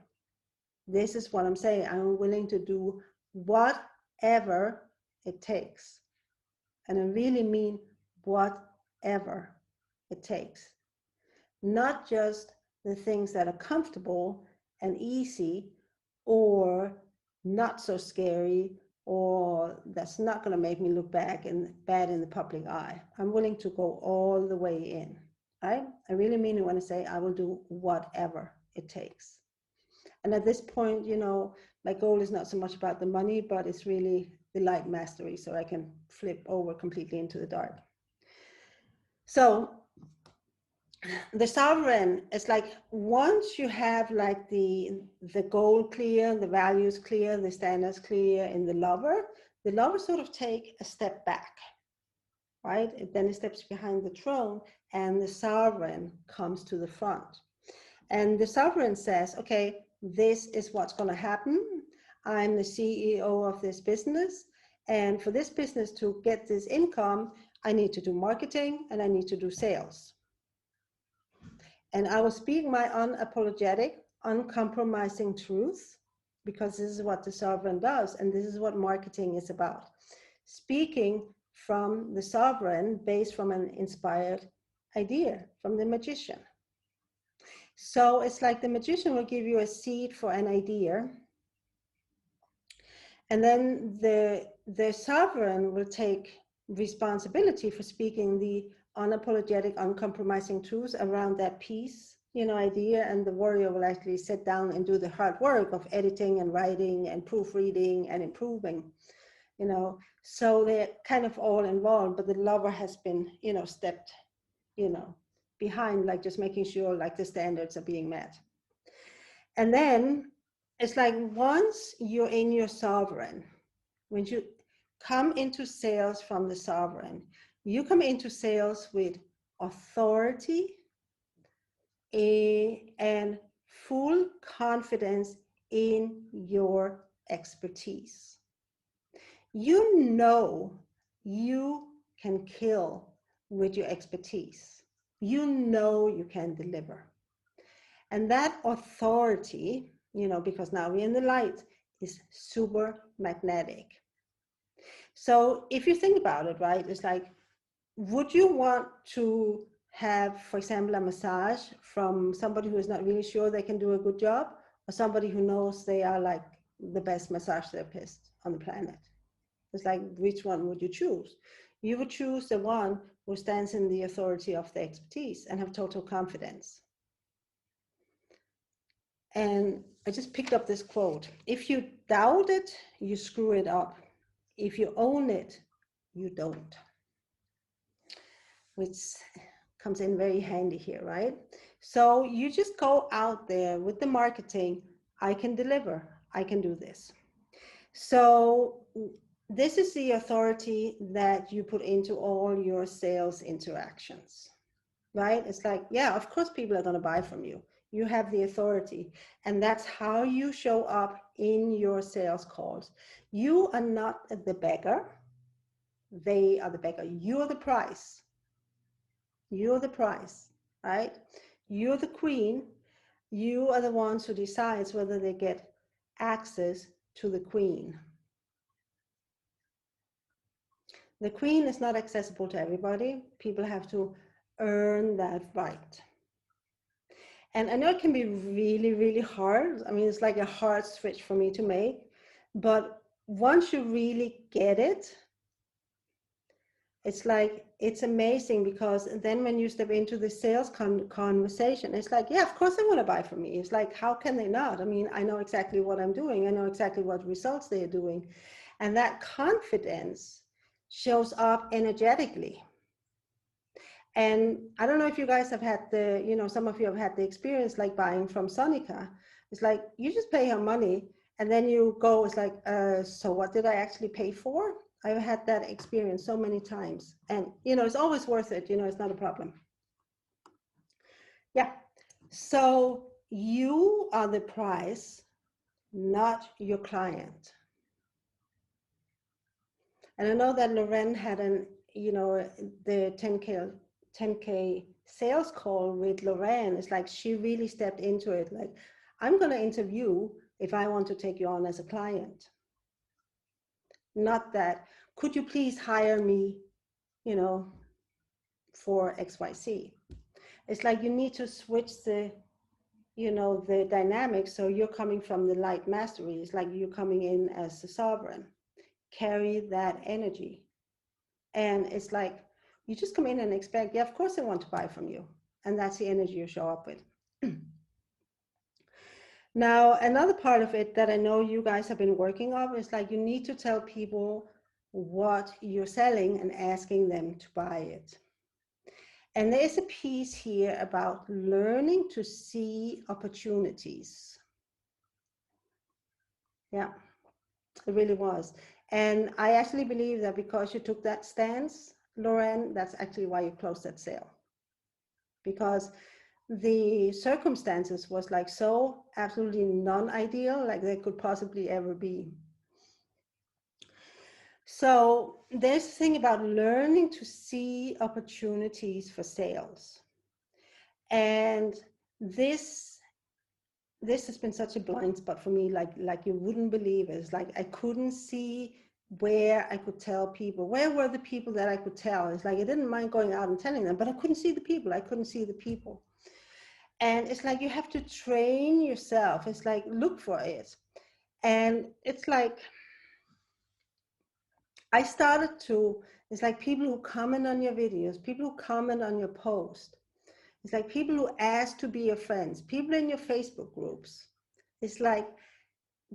This is what I'm saying. I'm willing to do whatever it takes. And I really mean whatever it takes. Not just the things that are comfortable and easy or not so scary, or that's not going to make me look bad in the public eye. I'm willing to go all the way in. Right? I really mean it when I say I will do whatever it takes. And at this point, you know, my goal is not so much about the money, but it's really the light mastery, so I can flip over completely into the dark. So the sovereign is like, once you have like the goal clear, the values clear, the standards clear in the lover sort of take a step back, right? Then it steps behind the throne, and the sovereign comes to the front. And the sovereign says, okay, this is what's going to happen. I'm the CEO of this business, and for this business to get this income, I need to do marketing and I need to do sales. And I will speak my unapologetic, uncompromising truth, because this is what the sovereign does, and this is what marketing is about. Speaking from the sovereign based from an inspired idea from the magician. So it's like the magician will give you a seed for an idea, and then the sovereign will take responsibility for speaking the unapologetic, uncompromising truth around that piece, you know, idea, and the warrior will actually sit down and do the hard work of editing and writing and proofreading and improving, you know. So they're kind of all involved, but the lover has been, you know, stepped, you know, behind, like just making sure like the standards are being met. And then it's like, once you're in your sovereign, when you come into sales from the sovereign, you come into sales with authority and full confidence in your expertise. You know you can kill with your expertise. You know you can deliver. And that authority, you know, because now we're in the light, is super magnetic. So if you think about it, right, it's like, would you want to have, for example, a massage from somebody who is not really sure they can do a good job, or somebody who knows they are like the best massage therapist on the planet? It's like, which one would you choose? You would choose the one who stands in the authority of the expertise and have total confidence. And I just picked up this quote: if you doubt it, you screw it up. If you own it, you don't. Which comes in very handy here, right? So you just go out there with the marketing. I can deliver. I can do this. So this is the authority that you put into all your sales interactions, right? It's like, yeah, of course people are going to buy from you. You have the authority. And that's how you show up in your sales calls. You are not the beggar. They are the beggar. You're the price. You're the price, right? You're the queen. You are the ones who decides whether they get access to the queen. The queen is not accessible to everybody. People have to earn that right. And I know it can be really, really hard. I mean, it's like a hard switch for me to make. But once you really get it, it's like, it's amazing, because then when you step into the sales conversation, it's like, yeah, of course they want to buy from me. It's like, how can they not? I mean, I know exactly what I'm doing. I know exactly what results they are doing. And that confidence shows up energetically. And I don't know if you guys have had the, you know, some of you have had the experience like buying from Sonica. It's like, you just pay her money and then you go, it's like, so what did I actually pay for? I've had that experience so many times, and, you know, it's always worth it. You know, it's not a problem. Yeah. So you are the price, not your client. And I know that Loren had an, you know, the 10K sales call with Loren. It's like, she really stepped into it. Like, I'm going to interview if I want to take you on as a client. Not that, could you please hire me, you know, for XYZ. It's like, you need to switch the, you know, the dynamics. So you're coming from the light mastery. It's like you're coming in as the sovereign. Carry that energy. And it's like, you just come in and expect, yeah, of course they want to buy from you. And that's the energy you show up with. Now, another part of it that I know you guys have been working on is like, you need to tell people what you're selling and asking them to buy it. And there's a piece here about learning to see opportunities. Yeah, it really was. And I actually believe that because you took that stance, Loren, that's actually why you closed that sale. Because the circumstances was like so absolutely non-ideal, like they could possibly ever be. So there's a thing about learning to see opportunities for sales. And this has been such a blind spot for me, like you wouldn't believe it. It's like, I couldn't see where I could tell people, where were the people that I could tell. It's like, I didn't mind going out and telling them, but I couldn't see the people. I couldn't see the people. And it's like, you have to train yourself. It's like, look for it. And it's like, I started to, it's like people who comment on your videos, people who comment on your post. It's like people who ask to be your friends, people in your Facebook groups. It's like,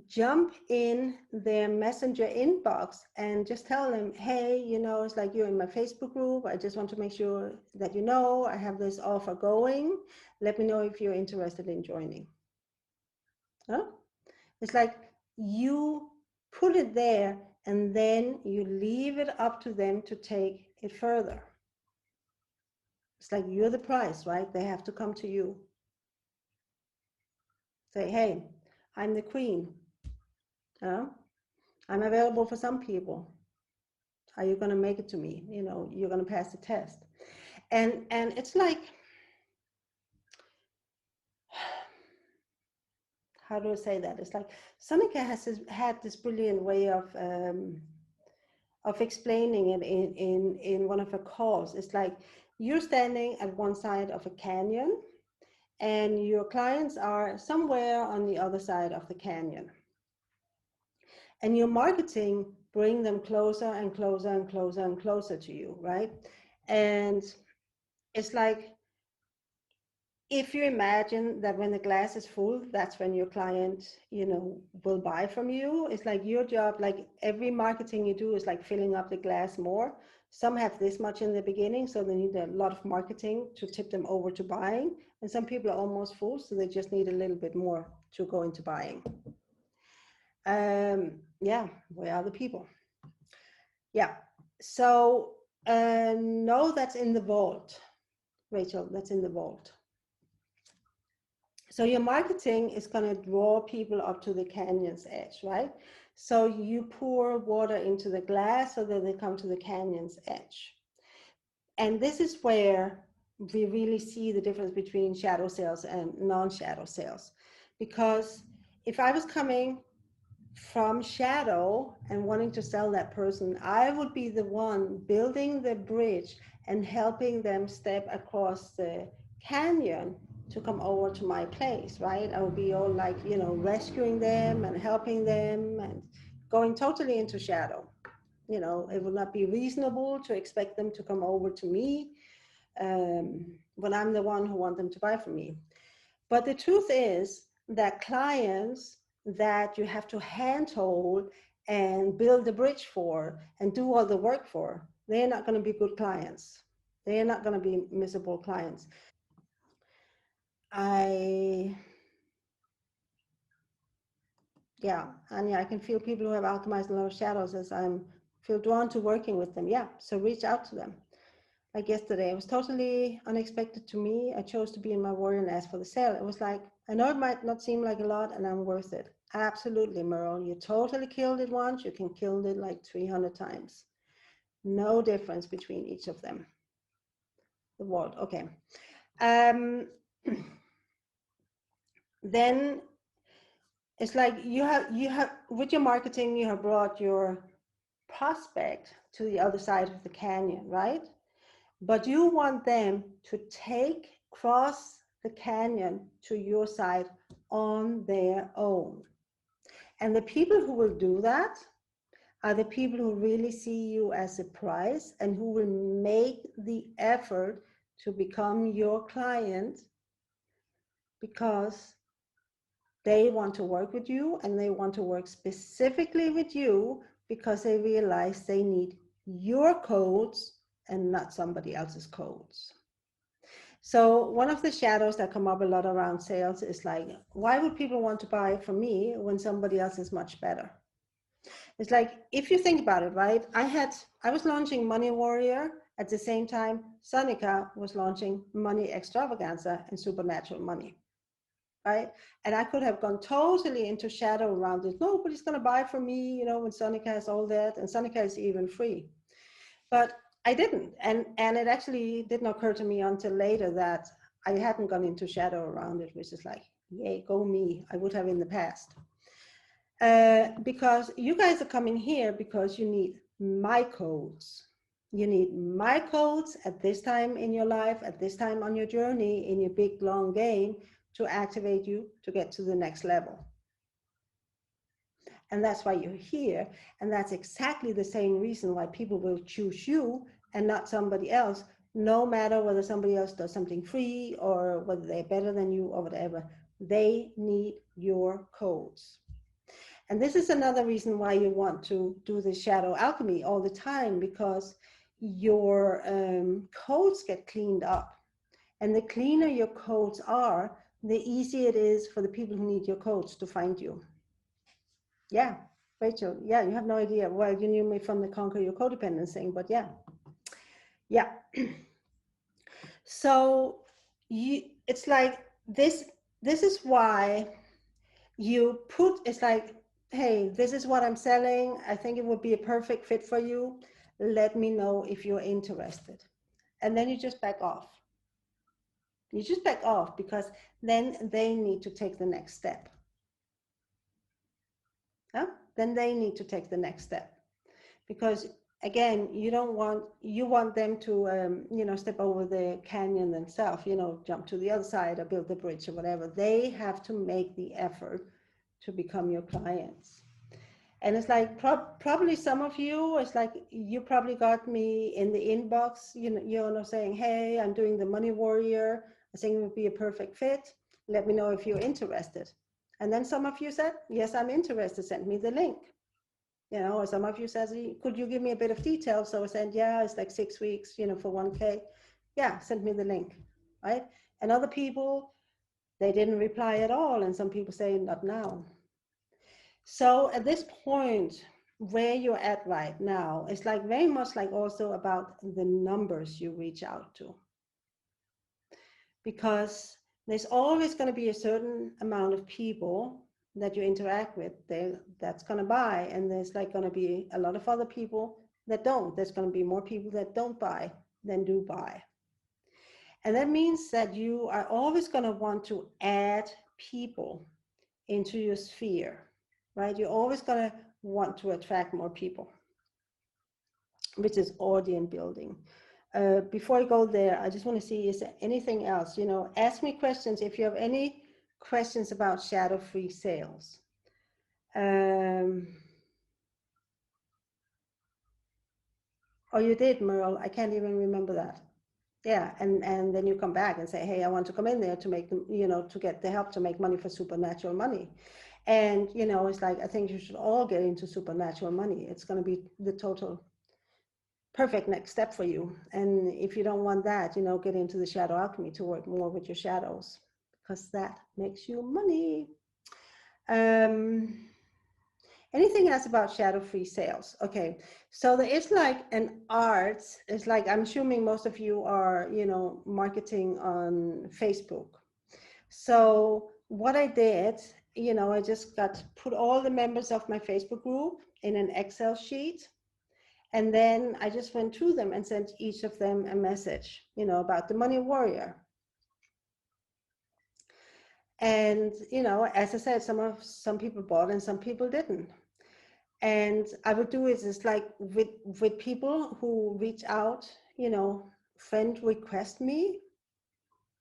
jump in their messenger inbox and just tell them, hey, you know, it's like, you're in my Facebook group. I just want to make sure that you know I have this offer going. Let me know if you're interested in joining. Huh? It's like, you put it there and then you leave it up to them to take it further. It's like, you're the price, right? They have to come to you. Say, hey, I'm the queen. I'm available for some people. Are you going to make it to me? You know, you're going to pass the test. And it's like, how do I say that? It's like, Sonica had this brilliant way of explaining it in one of her calls. It's like, you're standing at one side of a canyon and your clients are somewhere on the other side of the canyon. And your marketing bring them closer and closer and closer and closer to you, right? And it's like, if you imagine that when the glass is full, that's when your client, you know, will buy from you. It's like, your job, like every marketing you do is like filling up the glass more. Some have this much in the beginning, so they need a lot of marketing to tip them over to buying. And some people are almost full, so they just need a little bit more to go into buying. Yeah, where are the people? Yeah, so no, that's in the vault. Rachel, that's in the vault. So your marketing is going to draw people up to the canyon's edge, right? So you pour water into the glass so that they come to the canyon's edge. And this is where we really see the difference between shadow sales and non-shadow sales. Because if I was coming from shadow and wanting to sell that person, I would be the one building the bridge and helping them step across the canyon to come over to my place, right? I would be all like, rescuing them and helping them and going totally into shadow. It would not be reasonable to expect them to come over to me when I'm the one who want them to buy from me. But the truth is that clients that you have to handhold and build a bridge for and do all the work for, they're not going to be good clients. They're not going to be miserable clients. Anya, I can feel people who have alchemized a lot of shadows as I feel drawn to working with them. Yeah, so reach out to them. Like yesterday, it was totally unexpected to me. I chose to be in my warrior and ask for the sale. It was like, I know it might not seem like a lot and I'm worth it. Absolutely, Merle. You totally killed it once. You can kill it like 300 times. No difference between each of them. The world. Okay. Then it's like you have with your marketing, you have brought your prospect to the other side of the canyon, right? But you want them to cross the canyon to your side on their own. And the people who will do that are the people who really see you as a prize and who will make the effort to become your client because they want to work with you and they want to work specifically with you because they realize they need your codes and not somebody else's codes. So one of the shadows that come up a lot around sales is like, why would people want to buy from me when somebody else is much better? It's like, if you think about it, right? I was launching Money Warrior at the same time Sonica was launching Money Extravaganza and Supernatural Money, right? And I could have gone totally into shadow around it. Nobody's going to buy from me, when Sonica has all that, and Sonica is even free. But I didn't. And it actually didn't occur to me until later that I hadn't gone into shadow around it, which is like, yay, go me. I would have in the past. Because you guys are coming here because you need my codes. You need my codes at this time in your life, at this time on your journey, in your big, long game to activate you to get to the next level. And that's why you're here. And that's exactly the same reason why people will choose you and not somebody else, no matter whether somebody else does something free or whether they're better than you or whatever. They need your codes. And this is another reason why you want to do the shadow alchemy all the time, because your codes get cleaned up. And the cleaner your codes are, the easier it is for the people who need your codes to find you. Yeah, Rachel, yeah, you have no idea. Well, you knew me from the Conquer Your Codependence thing, but yeah. Yeah. So it's like this is why you it's like, hey, this is what I'm selling. I think it would be a perfect fit for you. Let me know if you're interested. And then you just back off. You just back off because then they need to take the next step. Huh? Then they need to take the next step. Because again, you want them to step over the canyon themselves, jump to the other side or build the bridge or whatever. They have to make the effort to become your clients. And it's like probably some of you, it's like you probably got me in the inbox, saying, hey, I'm doing the Money Warrior. I think it would be a perfect fit. Let me know if you're interested. And then some of you said, yes, I'm interested. Send me the link. Or some of you says, could you give me a bit of detail? So I said, yeah, it's like 6 weeks, for 1K. Yeah, send me the link, right? And other people, they didn't reply at all. And some people say, not now. So at this point, where you're at right now, it's like very much like also about the numbers you reach out to. Because There's always going to be a certain amount of people that you interact with that's going to buy, and there's like going to be a lot of other people that don't. There's going to be more people that don't buy than do buy. And that means that you are always going to want to add people into your sphere, right? You're always going to want to attract more people, which is audience building. Before I go there, I just want to see, is there anything else? Ask me questions if you have any questions about shadow-free sales. Oh, you did, Merle. I can't even remember that. Yeah, and then you come back and say, hey, I want to come in there to make, to get the help to make money for supernatural money. And, it's like, I think you should all get into supernatural money. It's going to be the total perfect next step for you. And if you don't want that, get into the shadow alchemy to work more with your shadows, because that makes you money. Anything else about shadow-free sales? Okay, so there is like an art. It's like, I'm assuming most of you are, marketing on Facebook. So what I did, I just put all the members of my Facebook group in an Excel sheet. And then I just went through them and sent each of them a message, about the money warrior. And, as I said, some people bought and some people didn't. And I would do it just like with people who reach out, friend request me,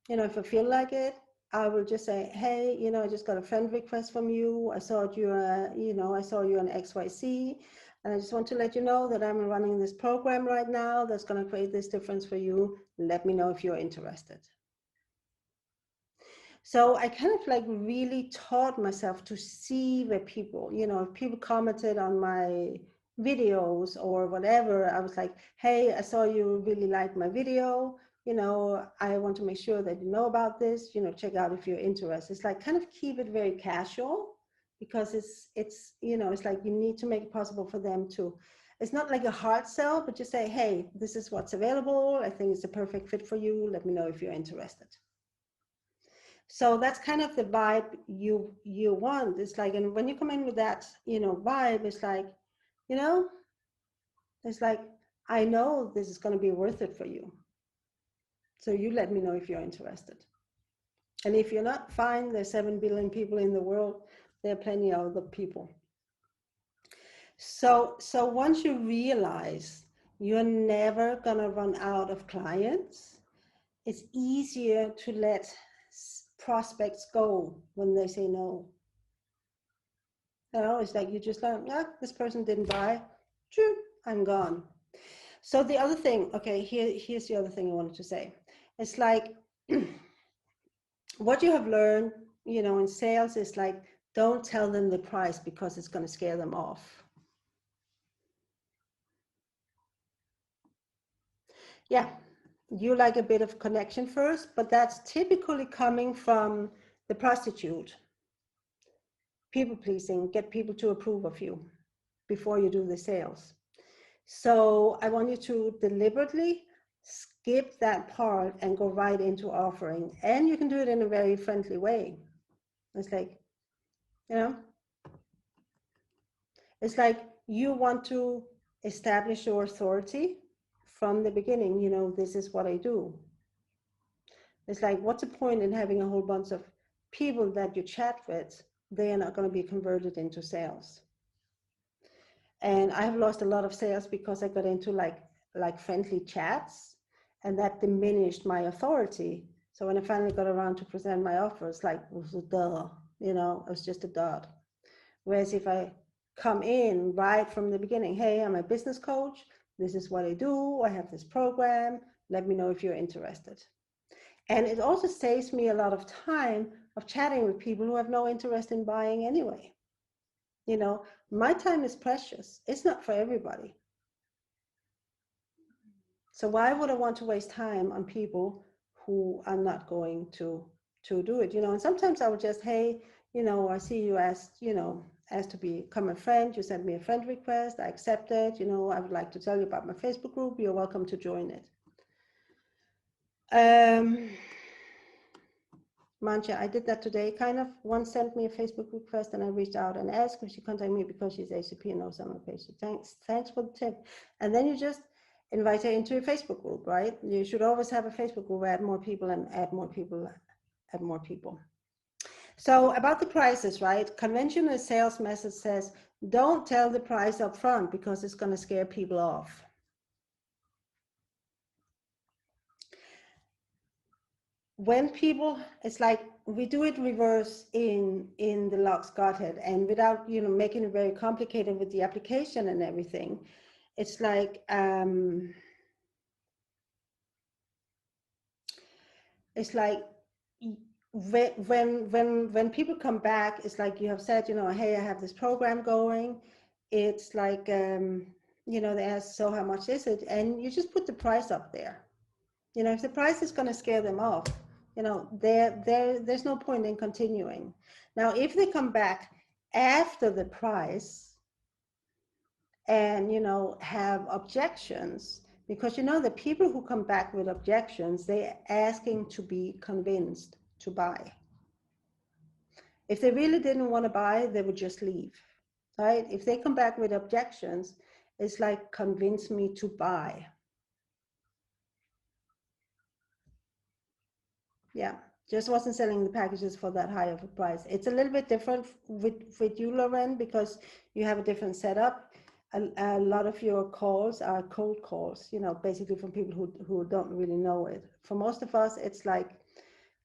if I feel like it, I will just say, hey, I just got a friend request from you. I saw you, I saw you on XYZ. And I just want to let you know that I'm running this program right now that's going to create this difference for you. Let me know if you're interested. So I kind of like really taught myself to see where people, if people commented on my videos or whatever, I was like, hey, I saw you really like my video. I want to make sure that you know about this, check out if you're interested. It's like kind of keep it very casual, because it's it's like you need to make it possible for them to, it's not like a hard sell, but just say, hey, this is what's available. I think it's a perfect fit for you. Let me know if you're interested. So that's kind of the vibe you want. It's like, and when you come in with that, vibe, it's like, it's like, I know this is going to be worth it for you. So you let me know if you're interested. And if you're not, fine, there's 7 billion people in the world. There are plenty of other people. So once you realize you're never going to run out of clients, it's easier to let prospects go when they say no. It's like you just learn, this person didn't buy, true, I'm gone. So the other thing, okay, here's the other thing I wanted to say. It's like what you have learned, in sales is like, don't tell them the price because it's going to scare them off. Yeah, you like a bit of connection first, but that's typically coming from the prostitute. People pleasing, get people to approve of you before you do the sales. So I want you to deliberately skip that part and go right into offering. And you can do it in a very friendly way. It's like, it's like you want to establish your authority from the beginning. This is what I do. It's like, what's the point in having a whole bunch of people that you chat with? They are not going to be converted into sales. And I have lost a lot of sales because I got into like friendly chats, and that diminished my authority. So when I finally got around to present my offer, it's like, it was a duh, it was just a dud. Whereas if I come in right from the beginning, hey, I'm a business coach, this is what I do, I have this program, let me know if you're interested. And it also saves me a lot of time of chatting with people who have no interest in buying anyway. My time is precious. It's not for everybody. So why would I want to waste time on people who are not going to do it? And sometimes I would just, hey, I see you asked, asked to become a friend. You sent me a friend request. I accepted. I would like to tell you about my Facebook group. You're welcome to join it. Mancha, I did that today. Kind of one sent me a Facebook request and I reached out and asked if she contacted me because she's ACP and knows I'm a patient. Thanks for the tip. And then you just invite her into a Facebook group, right? You should always have a Facebook group, add more people and add more people, add more people. So about the prices, right? Conventional sales method says, don't tell the price up front because it's going to scare people off. When people, it's like we do it reverse in the Lux Godhead, and without making it very complicated with the application and everything, it's like when people come back, it's like you have said, hey, I have this program going. It's like they ask, so how much is it? And you just put the price up there. If the price is going to scare them off, there's no point in continuing. Now, if they come back after the price and, have objections, because, the people who come back with objections, they're asking to be convinced to buy. If they really didn't want to buy, they would just leave, right? If they come back with objections, it's like, convince me to buy. Yeah, just wasn't selling the packages for that high of a price. It's a little bit different with you, Lauren, because you have a different setup. A lot of your calls are cold calls, basically from people who don't really know it. For most of us, it's like,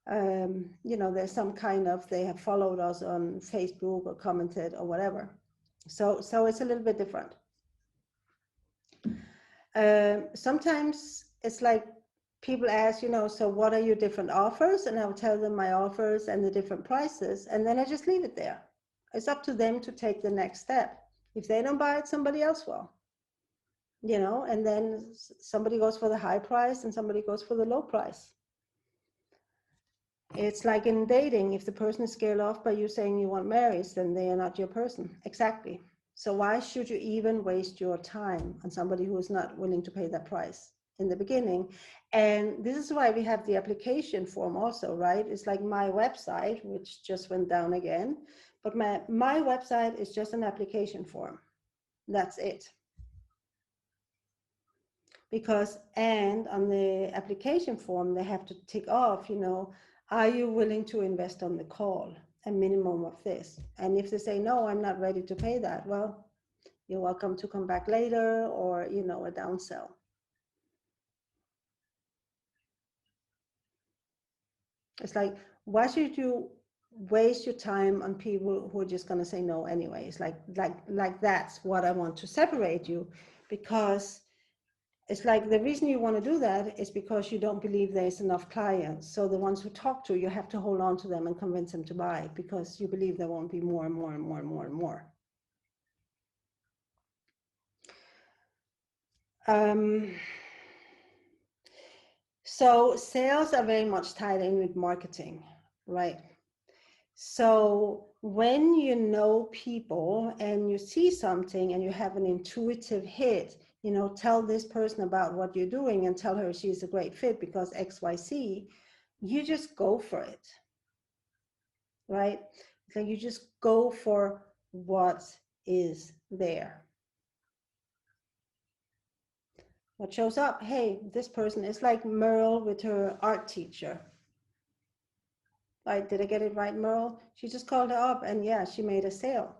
there's some kind of, they have followed us on Facebook or commented or whatever. So it's a little bit different. Sometimes it's like, people ask, so what are your different offers? And I'll tell them my offers and the different prices. And then I just leave it there. It's up to them to take the next step. If they don't buy it, somebody else will, and then somebody goes for the high price and somebody goes for the low price. It's like in dating, if the person is scared off by you saying you want marriage, then they are not your person. Exactly. So why should you even waste your time on somebody who is not willing to pay that price in the beginning? And this is why we have the application form also, right? It's like my website, which just went down again, but my website is just an application form. That's it. Because, and on the application form, they have to tick off, are you willing to invest on the call? A minimum of this. And if they say, no, I'm not ready to pay that, well, you're welcome to come back later, or, a downsell. It's like, why should you waste your time on people who are just going to say no anyway? It's like that's what I want to separate you, because it's like the reason you want to do that is because you don't believe there's enough clients. So the ones who talk to you have to hold on to them and convince them to buy, because you believe there won't be more and more and more and more and more. So sales are very much tied in with marketing, right? So when you know people and you see something and you have an intuitive hit, tell this person about what you're doing and tell her she's a great fit because XYZ, you just go for it, right? So you just go for what is there. What shows up? Hey, this person is like Merle with her art teacher. Like, did I get it right, Merle? She just called her up and yeah, she made a sale,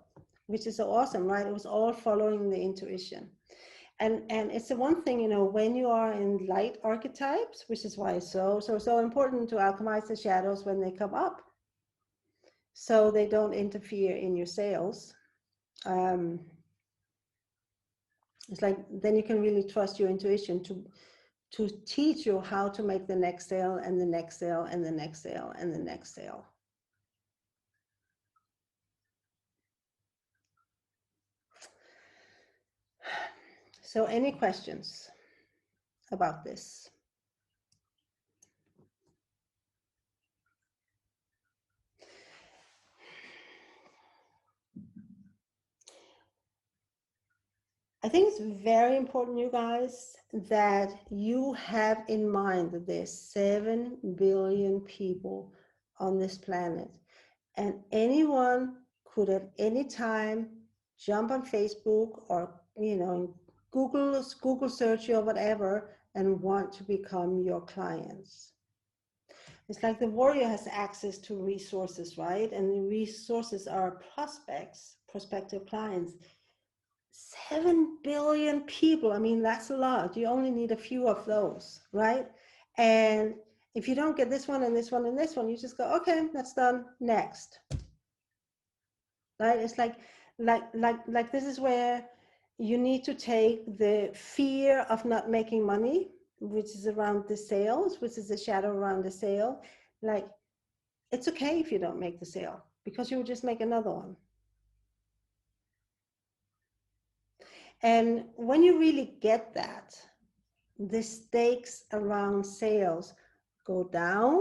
which is so awesome, right? It was all following the intuition. And it's the one thing, when you are in light archetypes, which is why it's so important to alchemize the shadows when they come up, so they don't interfere in your sales. It's like, then you can really trust your intuition to teach you how to make the next sale and the next sale and the next sale and the next sale. So any questions about this? I think it's very important, you guys, that you have in mind that there's 7 billion people on this planet. And anyone could at any time jump on Facebook or, Google search or whatever and want to become your clients. It's like the warrior has access to resources, right? And the resources are prospects, prospective clients. 7 billion people. I mean, that's a lot. You only need a few of those, right? And if you don't get this one and this one and this one, you just go, okay, that's done. Next, right? It's like this is where you need to take the fear of not making money, which is around the sales, which is the shadow around the sale. Like, it's okay if you don't make the sale because you will just make another one. And when you really get that, the stakes around sales go down,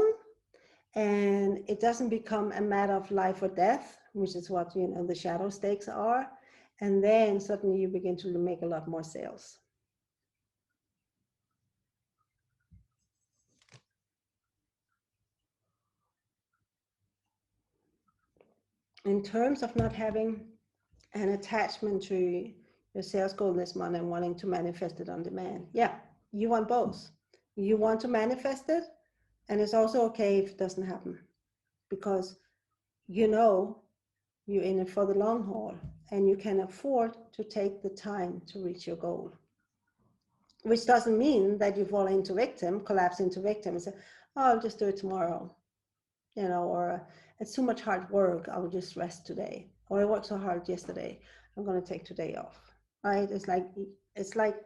and it doesn't become a matter of life or death, which is what the shadow stakes are. And then suddenly you begin to make a lot more sales. In terms of not having an attachment to your sales goal this month and wanting to manifest it on demand, yeah, you want both. You want to manifest it, and it's also okay if it doesn't happen, because you're in it for the long haul, and you can afford to take the time to reach your goal. Which doesn't mean that you fall into victim, collapse into victim and say, oh, I'll just do it tomorrow, or it's too much hard work, I will just rest today. Or I worked so hard yesterday, I'm going to take today off, right? It's like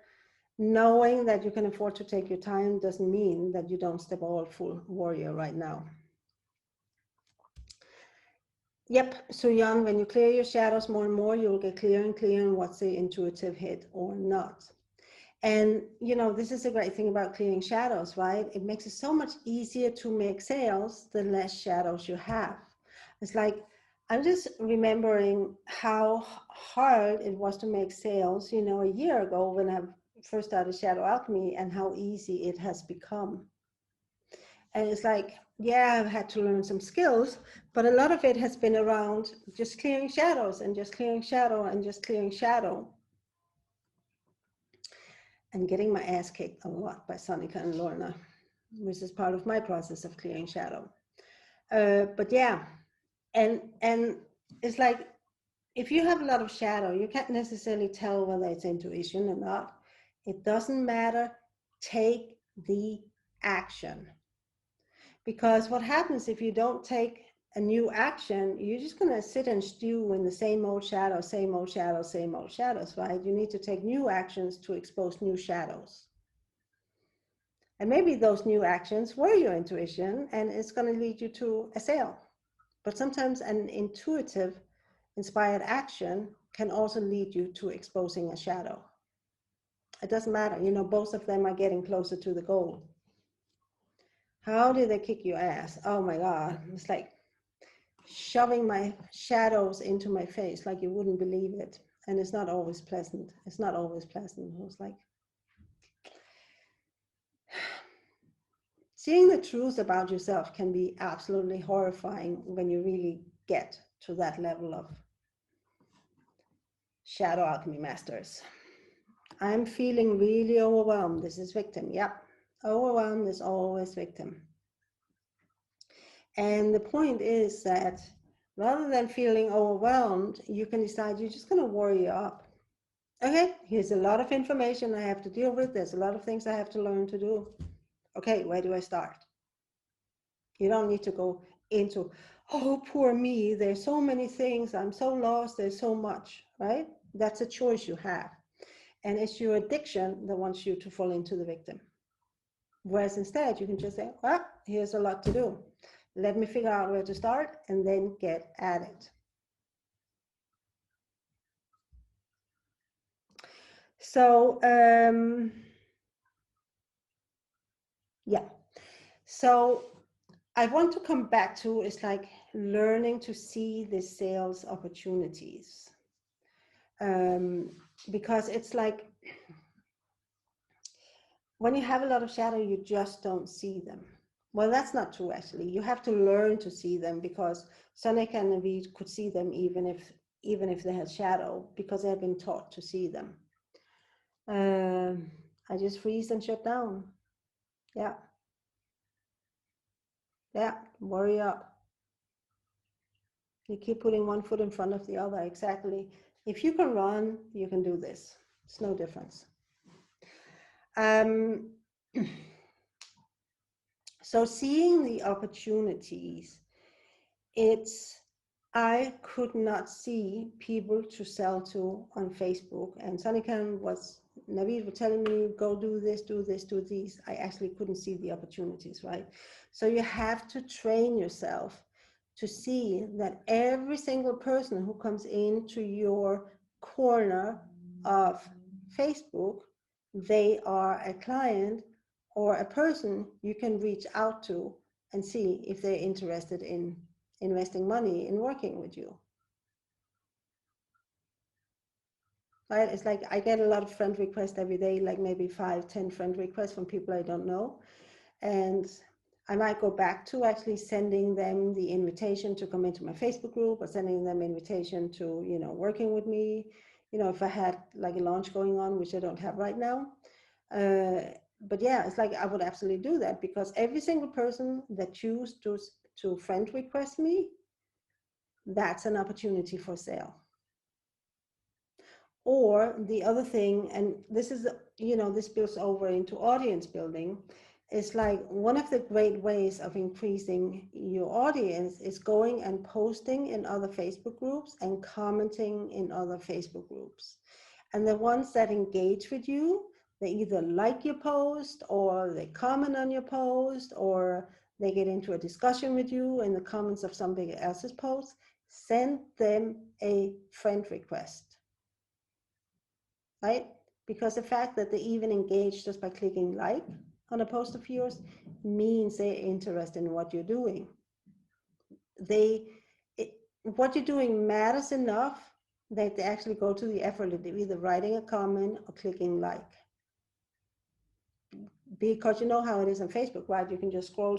knowing that you can afford to take your time doesn't mean that you don't step all full warrior right now. Yep, so Jan, when you clear your shadows more and more, you'll get clearer and clearer on what's the intuitive hit or not. And, this is a great thing about clearing shadows, right? It makes it so much easier to make sales the less shadows you have. It's like, I'm just remembering how hard it was to make sales, a year ago when I first started Shadow Alchemy, and how easy it has become. And it's like, yeah, I've had to learn some skills, but a lot of it has been around just clearing shadows and just clearing shadow and just clearing shadow. And getting my ass kicked a lot by Sonika and Lorna, which is part of my process of clearing shadow. But yeah, and it's like, if you have a lot of shadow, you can't necessarily tell whether it's intuition or not. It doesn't matter. Take the action. Because what happens if you don't take a new action, you're just going to sit and stew in the same old shadows, same old shadows, same old shadows, right? You need to take new actions to expose new shadows. And maybe those new actions were your intuition, and it's going to lead you to a sale. But sometimes an intuitive, inspired action can also lead you to exposing a shadow. It doesn't matter, both of them are getting closer to the goal. How did they kick your ass? Oh my God. It's like shoving my shadows into my face like you wouldn't believe it. And it's not always pleasant. It's not always pleasant. It was like, seeing the truth about yourself can be absolutely horrifying when you really get to that level of Shadow Alchemy Masters. I'm feeling really overwhelmed. This is victim. Yep. Overwhelmed is always victim. And the point is that rather than feeling overwhelmed, you can decide you're just going to warrior up. Okay, here's a lot of information I have to deal with. There's a lot of things I have to learn to do. Okay, where do I start? You don't need to go into, oh, poor me, there's so many things, I'm so lost, there's so much, right? That's a choice you have. And it's your addiction that wants you to fall into the victim. Whereas instead, you can just say, well, here's a lot to do. Let me figure out where to start and then get at it. So, yeah. So I want to come back to, it's like learning to see the sales opportunities. Because it's like, when you have a lot of shadow, you just don't see them. Well, that's not true, actually. You have to learn to see them, because Sonika and Naveed could see them even if they had shadow, because they had been taught to see them. I just freeze and shut down. Yeah. Yeah. Worry up. You keep putting one foot in front of the other. Exactly. If you can run, you can do this. It's no difference. So seeing the opportunities, I could not see people to sell to on Facebook. And Naveed was telling me, go do this, do this, do these. I actually couldn't see the opportunities, right? So you have to train yourself to see that every single person who comes into your corner of Facebook, they are a client or a person you can reach out to and see if they're interested in investing money in working with you. Right? It's like I get a lot of friend requests every day, like maybe 5-10 friend requests from people I don't know. And I might go back to actually sending them the invitation to come into my Facebook group, or sending them invitation to, working with me, if I had like a launch going on, which I don't have right now. But yeah, it's like I would absolutely do that, because every single person that chooses to friend request me, that's an opportunity for sale. Or the other thing, and this is, this builds over into audience building, is like one of the great ways of increasing your audience is going and posting in other Facebook groups and commenting in other Facebook groups. And the ones that engage with you, they either like your post, or they comment on your post, or they get into a discussion with you in the comments of somebody else's post. Send them a friend request. Right? Because the fact that they even engage just by clicking like on a post of yours means they're interested in what you're doing. What you're doing matters enough that they actually go to the effort of either writing a comment or clicking like. Because you know how it is on Facebook, right? You can just scroll,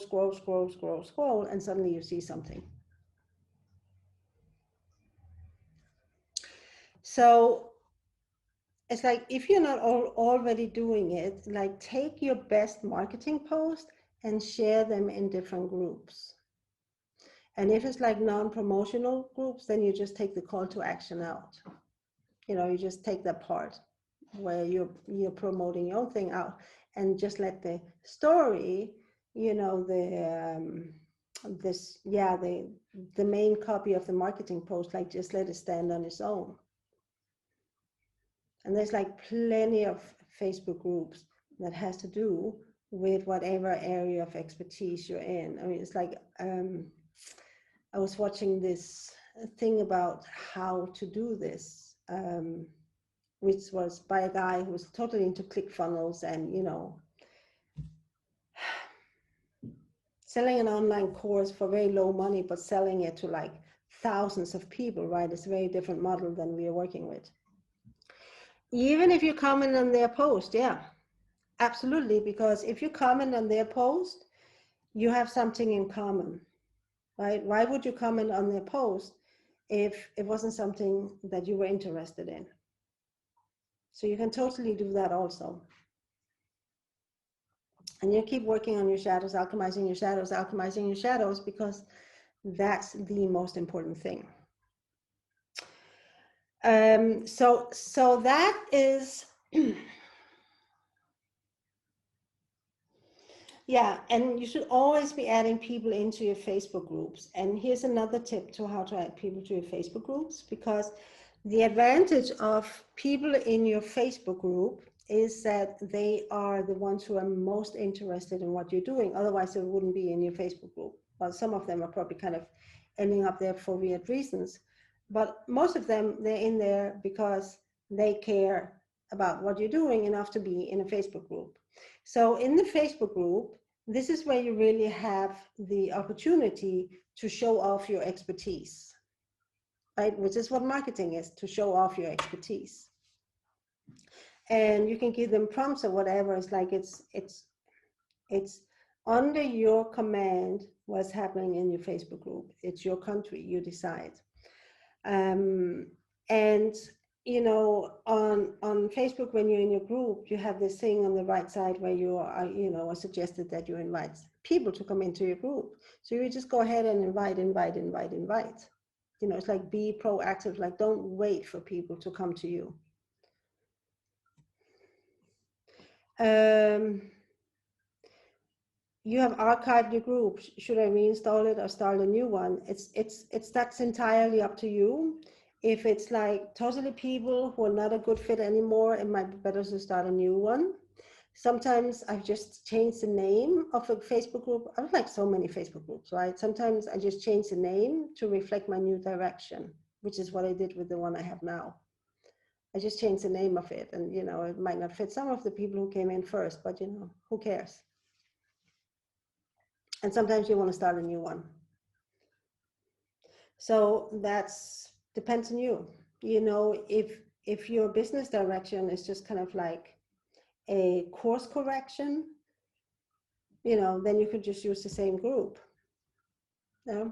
and suddenly you see something. So it's like, if you're not already doing it, like take your best marketing post and share them in different groups. And if it's like non-promotional groups, then you just take the call to action out. You just take that part where you're promoting your own thing out, and just let the story, the main copy of the marketing post, like just let it stand on its own. And there's like plenty of Facebook groups that has to do with whatever area of expertise you're in. I mean, it's like, I was watching this thing about how to do this, which was by a guy who was totally into ClickFunnels and, selling an online course for very low money, but selling it to like thousands of people, right? It's a very different model than we are working with. Even if you comment on their post, yeah, absolutely. Because if you comment on their post, you have something in common, right? Why would you comment on their post if it wasn't something that you were interested in? So you can totally do that also. And you keep working on your shadows, alchemizing your shadows, because that's the most important thing. So that is, yeah, and you should always be adding people into your Facebook groups. And here's another tip to how to add people to your Facebook groups, because the advantage of people in your Facebook group is that they are the ones who are most interested in what you're doing. Otherwise, they wouldn't be in your Facebook group. Well, some of them are probably kind of ending up there for weird reasons. But most of them, they're in there because they care about what you're doing enough to be in a Facebook group. So in the Facebook group, this is where you really have the opportunity to show off your expertise. Right? Which is what marketing is, to show off your expertise. And you can give them prompts or whatever. It's like, it's under your command what's happening in your Facebook group. It's your country, you decide. And you know, on Facebook, when you're in your group, you have this thing on the right side where you are, you know, are suggested that you invite people to come into your group. So you just go ahead and invite. You know, it's like be proactive, like don't wait for people to come to you. You have archived your group. Should I reinstall it or start a new one? That's entirely up to you. If it's like totally people who are not a good fit anymore, it might be better to start a new one. Sometimes I've just changed the name of a Facebook group. I have like so many Facebook groups, right? Sometimes I just change the name to reflect my new direction, which is what I did with the one I have now. I just changed the name of it, and you know, it might not fit some of the people who came in first, but you know, who cares? And sometimes you want to start a new one. So that's depends on you. You know, if your business direction is just kind of like a course correction, you know, then you could just use the same group. Yeah.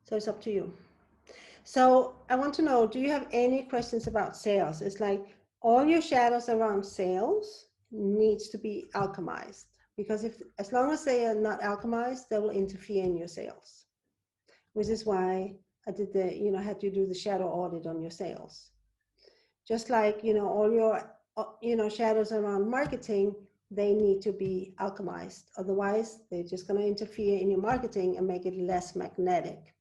So it's up to you. So I want to know, do you have any questions about sales? It's like all your shadows around sales needs to be alchemized, because if as long as they are not alchemized, they will interfere in your sales, which is why I did the, you know, had you do the shadow audit on your sales. Just like, you know, all your, you know, shadows around marketing, they need to be alchemized. Otherwise, they're just going to interfere in your marketing and make it less magnetic.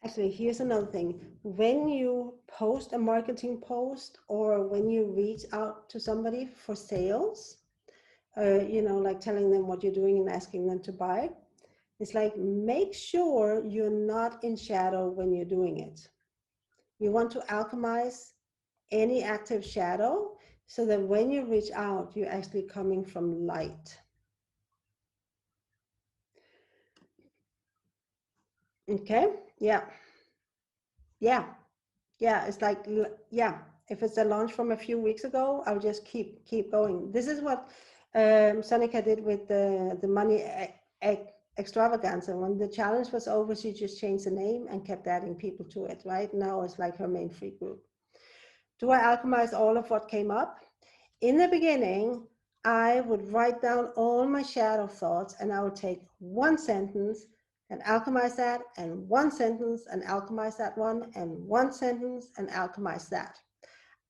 Actually, here's another thing. When you post a marketing post or when you reach out to somebody for sales, you know, like telling them what you're doing and asking them to buy, it's like, make sure you're not in shadow when you're doing it. You want to alchemize any active shadow so that when you reach out, you're actually coming from light. Okay? Yeah. Yeah. Yeah. It's like, yeah. If it's a launch from a few weeks ago, I'll just keep going. This is what Sonika did with the money extravaganza. When the challenge was over, she just changed the name and kept adding people to it. Right now, it's like her main free group. Do I alchemize all of what came up? In the beginning, I would write down all my shadow thoughts, and I would take one sentence and alchemize that, and one sentence and alchemize that one, and one sentence and alchemize that.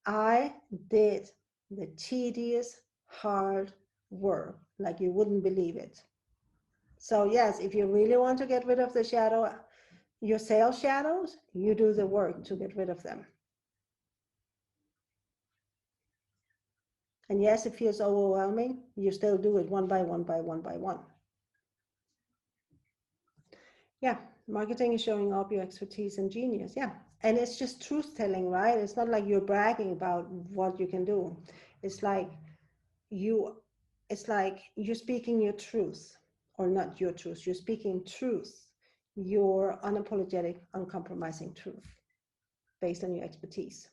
I did the tedious, hard work, like you wouldn't believe it. So yes, if you really want to get rid of the shadow, your sales shadows, you do the work to get rid of them. And yes, it feels overwhelming. You still do it one by one by one by one. Yeah, marketing is showing up your expertise and genius. Yeah. And it's just truth telling, right? It's not like you're bragging about what you can do. It's like you it's like you're speaking your truth, or not your truth. You're speaking truth, your unapologetic, uncompromising truth based on your expertise.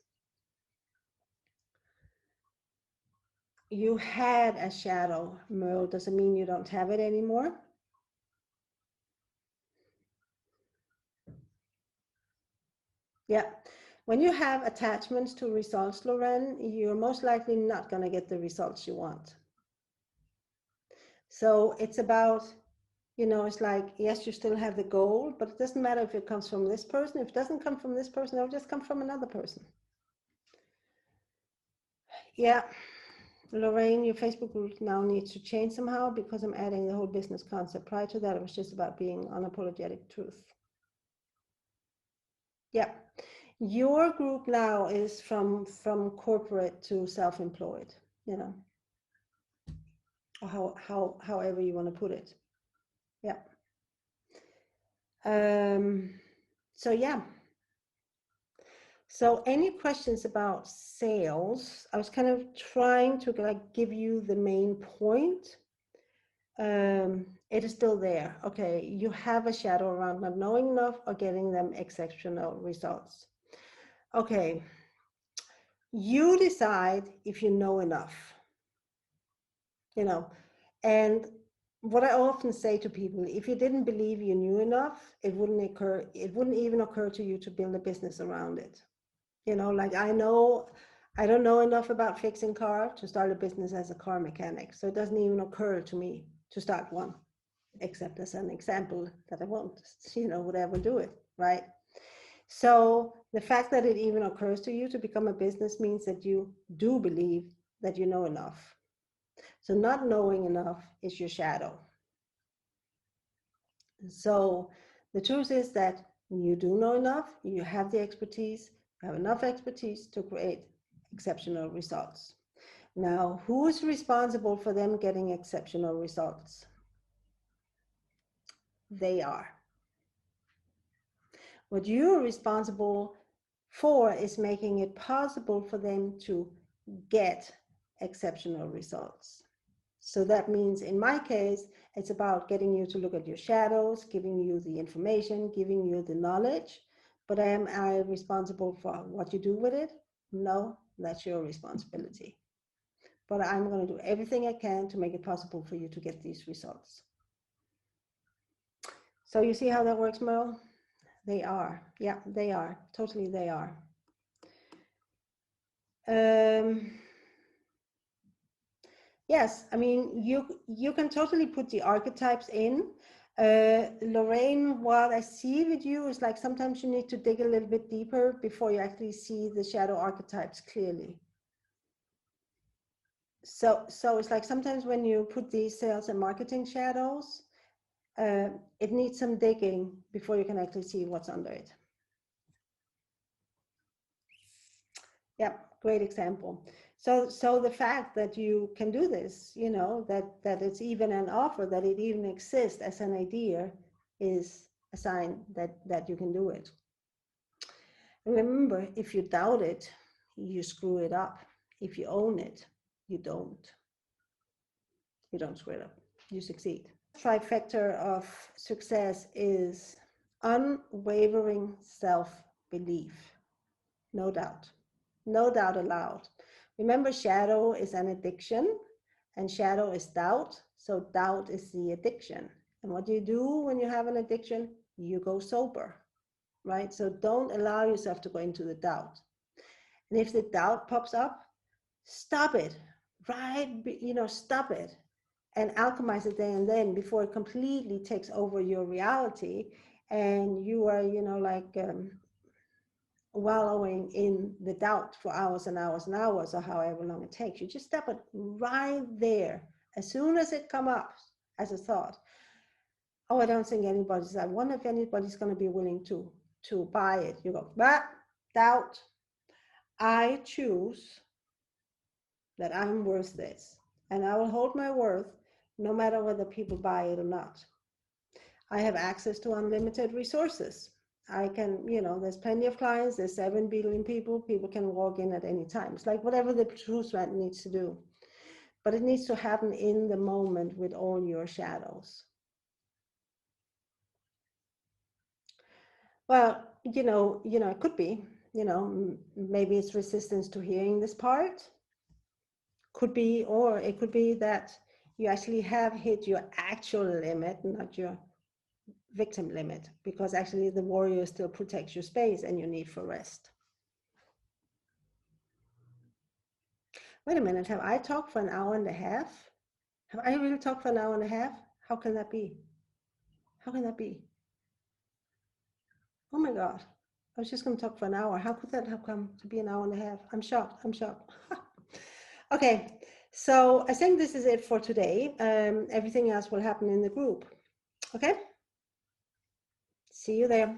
You had a shadow, Merle. Doesn't mean you don't have it anymore. Yeah. When you have attachments to results, Lorraine, you're most likely not going to get the results you want. So it's about, you know, it's like, yes, you still have the goal, but it doesn't matter if it comes from this person. If it doesn't come from this person, it'll just come from another person. Yeah. Lorraine, your Facebook group now needs to change somehow because I'm adding the whole business concept. Prior to that, it was just about being unapologetic truth. Yeah. Your group now is from corporate to self-employed, you know, or however you want to put it. Yeah. So yeah. So any questions about sales? I was kind of trying to like give you the main point. It is still there. Okay, you have a shadow around not knowing enough or getting them exceptional results. Okay, you decide if you know enough, you know, and what I often say to people, if you didn't believe you knew enough, it wouldn't even occur to you to build a business around it. You know, like I don't know enough about fixing car to start a business as a car mechanic. So it doesn't even occur to me to start one, except as an example that I won't, would ever do it, right? So the fact that it even occurs to you to become a business means that you do believe that you know enough. So not knowing enough is your shadow. So the truth is that you do know enough, you have the expertise, you have enough expertise to create exceptional results. Now, who is responsible for them getting exceptional results? They are. What you're responsible for is making it possible for them to get exceptional results. So that means in my case, it's about getting you to look at your shadows, giving you the information, giving you the knowledge. But am I responsible for what you do with it? No, that's your responsibility. But I'm going to do everything I can to make it possible for you to get these results. So you see how that works, Merle? They are. Yeah, they are. Totally, they are. Yes, I mean, you can totally put the archetypes in. Lorraine, what I see with you is like sometimes you need to dig a little bit deeper before you actually see the shadow archetypes clearly. So it's like sometimes when you put these sales and marketing shadows, it needs some digging before you can actually see what's under it. Yeah, great example. So the fact that you can do this, that it's even an offer, that it even exists as an idea, is a sign that you can do it. Remember, if you doubt it, you screw it up. If you own it, you don't. You don't screw it up. You succeed. Trifecta of success is unwavering self-belief. No doubt. No doubt allowed. Remember, shadow is an addiction, and shadow is doubt. So doubt is the addiction. And what do you do when you have an addiction? You go sober, right? So don't allow yourself to go into the doubt. And if the doubt pops up, stop it, right? Stop it and alchemize it there and then before it completely takes over your reality and you are, wallowing in the doubt for hours and hours and hours or however long it takes. You just stop it right there. As soon as it comes up as a thought, oh, I don't think anybody's, I wonder if anybody's going to be willing to buy it. You go, but doubt. I choose that I'm worth this and I will hold my worth no matter whether people buy it or not. I have access to unlimited resources. I can, there's plenty of clients, there's 7 billion people can walk in at any time. It's like whatever the truth man needs to do. But it needs to happen in the moment with all your shadows. Well, it could be, maybe it's resistance to hearing this part. Could be, or it could be that you actually have hit your actual limit, not your victim limit, because actually the warrior still protects your space and your need for rest. Wait a minute, have I talked for an hour and a half? Have I really talked for an hour and a half? How can that be? How can that be? Oh my God, I was just going to talk for an hour. How could that have come to be an hour and a half? I'm shocked. Okay, so I think this is it for today. Everything else will happen in the group. Okay? See you there.